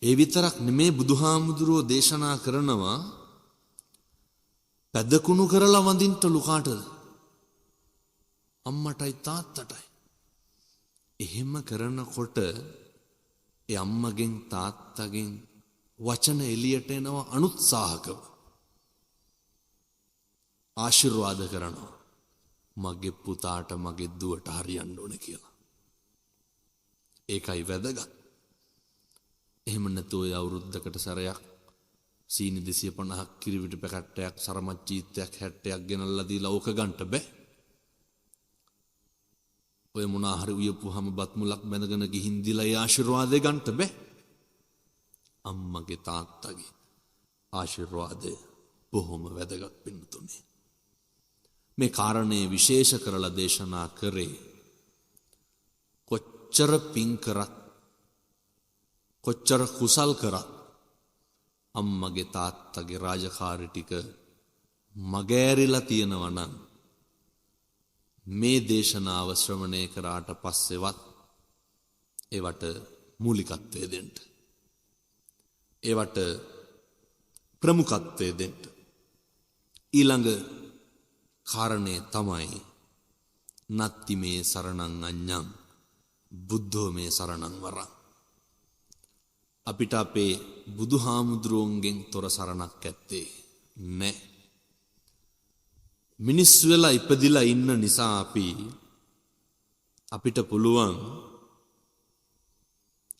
ඒ විතරක් නෙමේ බුදුහාමුදුරුවෝ දේශනා කරනවා පැදකුණු කරලා වඳින්නලු කාටද? අම්මටයි තාත්තටයි. එහෙම කරනකොට ඒ අම්මගෙන් තාත්තගෙන් වචන එළියට එනවා අනුත්සාහකව. ආශිර්වාද කරනවා. මගේ පුතාට මගේ දුවට හරියන්න ඕනේ කියලා. ඒකයි වැදගත්. එහෙම නැතු ඔය අවුරුද්දකට සැරයක් සීනි 250ක් කිරිවිට පැකට්ටයක් සරමච්චීත්‍යයක් 60ක් ගෙනල්ලා දීලා ඕක ගන්නට බෑ. ඔය මොනා හරි උයපුවාම බත් මුලක් බැඳගෙන ගිහින් දීලා ඒ ආශිර්වාදය ගන්නට බෑ. අම්මගේ තාත්තගේ ආශිර්වාදය බොහොම වැදගත් පින්තුනේ. මේ කාරණේ විශේෂ කරලා දේශනා කරේ කොච්චර පින් කරත් කොච්චර කුසල් කරත් අම්මගේ තාත්තගේ රාජකාරී ටික මගෑරිලා තියෙනවා නම් මේ දේශනාව ශ්‍රවණය කරාට පස්සෙවත් ඒවට මූලිකත්වය දෙන්න. ඒවට ප්‍රමුඛත්වය දෙන්න. ඊළඟ කාරණේ තමයි නත්ති මේ සරණං අඤ්ඤං බුද්ධෝ මේ සරණං වරං. අපිට අපේ බුදුහාමුදුරුවන්ගෙන් තොර සරණක් ඇත්තේ නැහැ. මිනිස් වෙලා ඉපදිලා ඉන්න නිසා අපිට පුළුවන්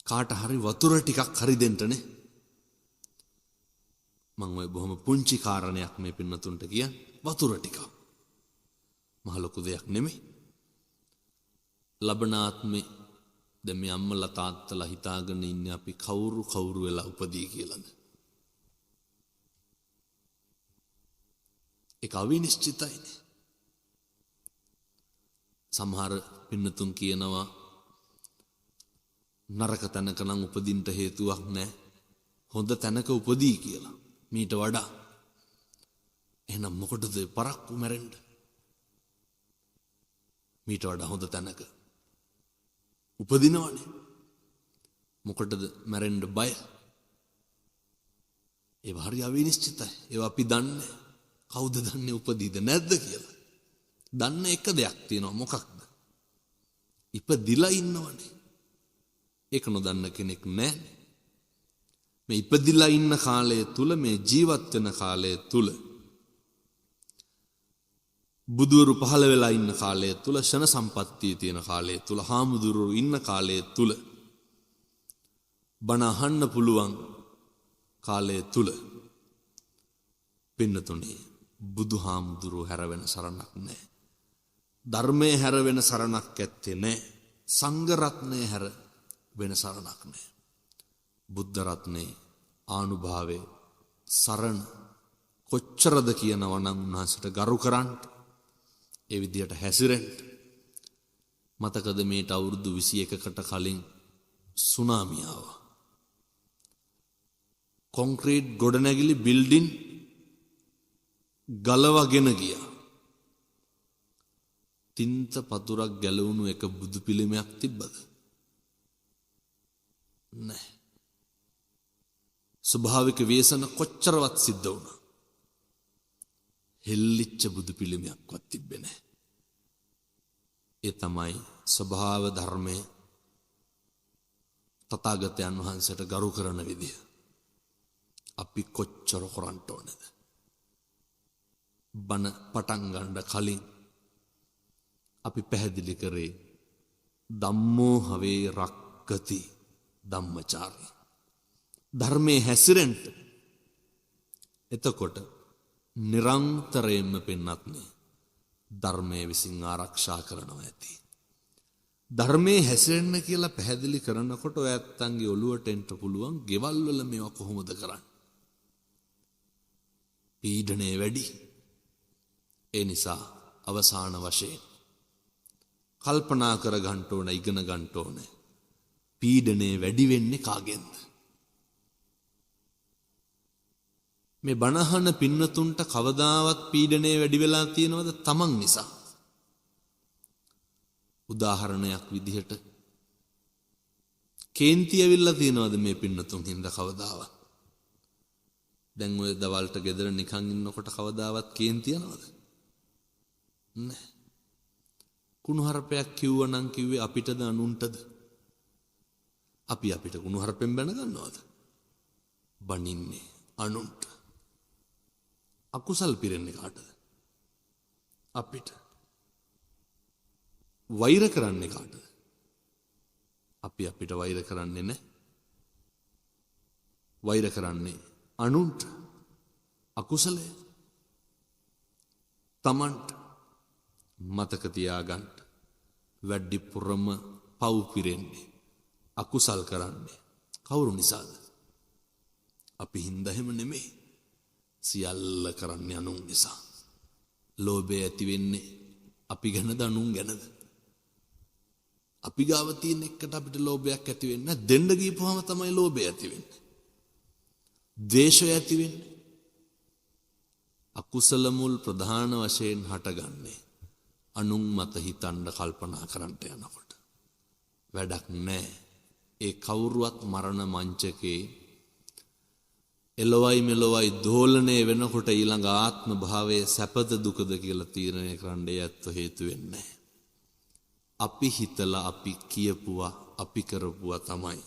කාට හරි වතුර ටිකක් හරි දෙන්නනේ. මම ඔය බොහොම පුංචි කාරණයක් මේ පින්නතුන්ට කියන්නේ වතුර ටිකක්. මහ ලොකු දෙයක් නෙමෙයි. ලබනාත්මේ දැන් මේ අම්මලා තාත්තලා හිතාගෙන ඉන්නේ අපි කවුරු වෙලා උපදී කියලාද? ඒක අවිනිශ්චිතයිනේ. සමහර පින්නතුන් කියනවා නරක තැනක නම් උපදින්න හේතුවක් නැහැ. හොඳ තැනක උපදී කියලා. මීට වඩා. එහෙනම් මොකටද පරක්කු මැරෙන්න? මීට වඩා හොඳ තැනක උපදිනවනේ. මොකටද මැරෙන්න බය? ඒ හරි අවිනිශ්චිතයි. ඒවා අපි දන්නේ. කවුද දන්නේ උපදීද නැද්ද කියලා? දන්න එක දෙයක් තියෙනවා. මොකක්ද? ඉපදිලා ඉන්නවනේ. ඒක නොදන්න කෙනෙක් නැහැ. මේ ඉපදිලා ඉන්න කාලය තුල මේ ජීවත් වෙන කාලය තුල බුදුවරු පහළ වෙලා ඉන්න කාලය තුල ෂණ සම්පත්තිය තියෙන කාලය තුල හාමුදුරුවෝ ඉන්න කාලය තුල බණ අහන්න පුළුවන් කාලය තුල පින්නතුනේ බුදුහාමුදුරුවෝ හැර වෙන සරණක් නැහැ. ධර්මයේ හැර වෙන සරණක් ඇත්තේ නැහැ. සංඝ රත්නයේ හැර වෙන සරණක් නැහැ. බුද්ධ රත්නේ ආනුභාවයේ සරණ කොච්චරද කියනවා නම් උන්වහන්සේට ගරු කරන්න ඒ විදියට හැසිරෙන්න. මතකද මේට අවුරුදු 21කට කලින් සුනාමි ආවා. කොන්ක්‍රීට් ගොඩනැගිලි බිල්ඩින් ගලවගෙන ගියා. තින්ත පතුරක් ගැලවුණු එක බුදු පිළිමයක් තිබ්බද? නැහැ. ස්වභාවික වේසන කොච්චරවත් සිද්ධ වුණා. හෙල්ලිච්ච බුදු පිළිමයක්වත් තිබ්බේ නැහැ. ඒ තමයි ස්වභාව ධර්මයේ තථාගතයන් වහන්සේට ගරු කරන විදිය. අපි කොච්චර කරන්න ඕනද? බණ පටන් ගන්න කලින් අපි පැහැදිලි කරේ ධම්මෝ හවේ රක්කති ධම්මචාරී. ධර්මයේ හැසිරෙන්න. එතකොට නිරන්තරයෙන්ම පින්නත්නේ ධර්මයේ විසින් ආරක්ෂා කරනවා ඇති. ධර්මයේ හැසිරෙන්න කියලා පැහැදිලි කරනකොට ඔය ඇත්තන්ගේ ඔළුවට එන්න පුළුවන් ගෙවල් වල මේවා කොහොමද කරන්නේ? පීඩණය වැඩි. ඒ නිසා අවසාන වශයෙන් කල්පනා කර ගන්න ඕන, ඉගෙන ගන්න ඕන. පීඩණය වැඩි වෙන්නේ කාගෙන්ද? මේ බණහන පින්නතුන්ට කවදාවත් පීඩණය වැඩි වෙලා තියෙනවද? තමන් නිසා. උදාහරණයක් විදිහට කේන්ති ඇවිල්ලා තියෙනවද මේ පින්නතුන් හින්දා කවදාවත්? දැන් ඔය දවල්ට ගෙදර නිකන් ඉන්නකොට කවදාවත් කේන්ති යනවද? නැහැ. කුණුහරුපයක් කිව්වනම් කිව්වේ අපිටද අනුන්ටද? අපි අපිට කුණුහරුපෙන් බැන ගන්නවද? බනින්නේ අනුන්ට. අකුසල් පිරෙන්නේ කාටද? අපිට. වෛර කරන්නේ කාටද? අපි අපිට වෛර කරන්නේ නැහැ. වෛර කරන්නේ අනුන්ට. අකුසලය තමන්ට. මතක තියාගන්න. වැඩිපුරම පව් පිරෙන්නේ, අකුසල් කරන්නේ කවුරු නිසාද? අපි හින්දා එහෙම නෙමෙයි. සියල්ල කරන්නේ අනුන් නිසා. ලෝභය ඇති වෙන්නේ අපි ගැනද අනුන් ගැනද? අපි ගාව තියෙන එකට අපිට ලෝභයක් ඇති වෙන්නේ නැහැ. දෙන්න ගියපුවාම තමයි ලෝභය ඇති වෙන්නේ. ද්වේෂය ඇති වෙන්නේ. අකුසල මුල් ප්‍රධාන වශයෙන් හටගන්නේ අනුන් මත හිතන්න කල්පනා කරන්නට යනකොට. වැඩක් නැහැ. ඒ කවුරුවත් මරණ මංචකේ එළවයි මෙලොවයි දෝලණය වෙනකොට ඊළඟ ආත්ම භාවයේ සැපද දුකද කියලා තීරණය කරන්න යැත්ත හේතු වෙන්නේ. අපි හිතලා අපි කියපුවා අපි කරපුවා තමයි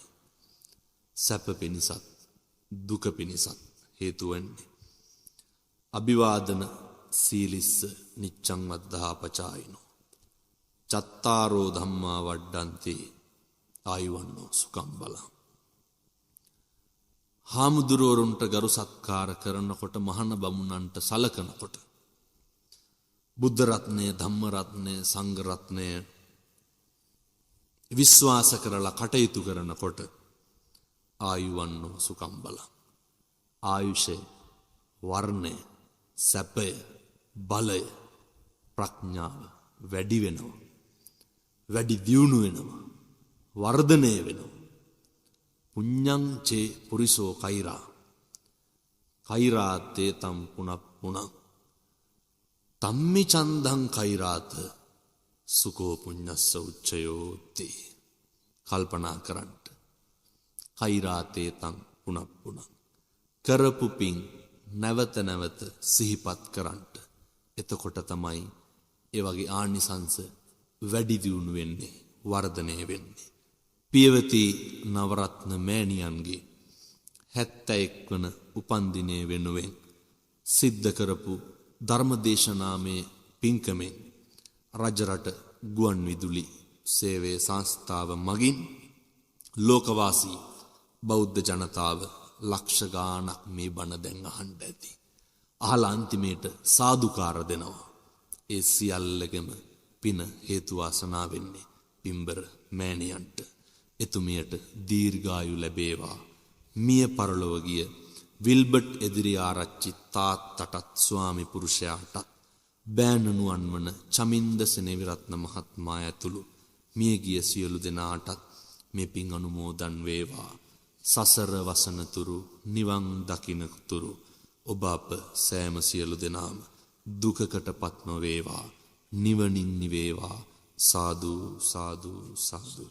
සැප පිණිසත් දුක පිණිසත් හේතු වෙන්නේ. අභිවාදන සීලිස්ස නිච්ඡං වද්ධාපචායිනෝ චත්තාරෝ ධම්මා වඩ්ඩන්ති ආයුවන්නෝ සුඛං බලං. හාමුදුරුවරුන්ට ගරු සත්කාර කරනකොට, මහාන බමුණන්ට සලකනකොට, බුද්ධ රත්නය, ධම්ම රත්නය, සංඝ රත්නය විශ්වාස කරලා කටයුතු කරනකොට ආයුවන්නෝ සුඛං බලං. ආයුෂය, වර්ණය, සැපය, බලය, ප්‍රඥාව වැඩි වෙනවා. වැඩි දියුණු වෙනවා. වර්ධනය වෙනවා. පුඤ්ඤං චේ පුරිසෝ කෛරා කෛරාතේ තම් පුනප්පුනං තම්මි චන්දං කෛරාත සුකෝ පුඤ්ඤස්ස උච්චයෝති. කල්පනා කරන්න. කෛරාතේ තම් පුනප්පුනං කරපු පින් නැවත නැවත සිහිපත් කරන්න. එතකොට තමයි ඒ වගේ ආනිසංස වැඩි දියුණු වෙන්නේ, වර්ධනය වෙන්නේ. පියවති නවරත්න මෑණියන්ගේ 71 වන උපන්දිනය වෙනුවෙන් සිද්ධ කරපු ධර්මදේශනාමේ පින්කමෙන් රජරට ගුවන් විදුලි සේවයේ සංස්ථාව මගින් ලෝකවාසී බෞද්ධ ජනතාව ලක්ෂ ගාණක් මේ බණ දැන් අහන්න ඇති. අහලා අන්තිමේට සාදුකාර දෙනවා. ඒ සියල්ලගෙම පින හේතු වාසනා වෙන්නේ පින්බර මෑණියන්ට. එතුමියට දීර්ඝායු ලැබේවා. මිය පරලොව ගිය විල්බර්ට් එදිරිආරච්චි තාත්තටත් ස්වාමි පුරුෂයාටත් බෑණනුවන් වන චමින්ද සෙනෙවිරත්න මහත්මයා ඇතුළු මියගිය සියලු දෙනාටත් මේ පින් අනුමෝදන් වේවා. සසර වසනතුරු නිවන් දකින්නතුරු ඔබ අප සෑම සියලු දෙනාම දුකකටපත් නොවේවා. නිවනින් නිවේවා. සාදු සාදු සාදු.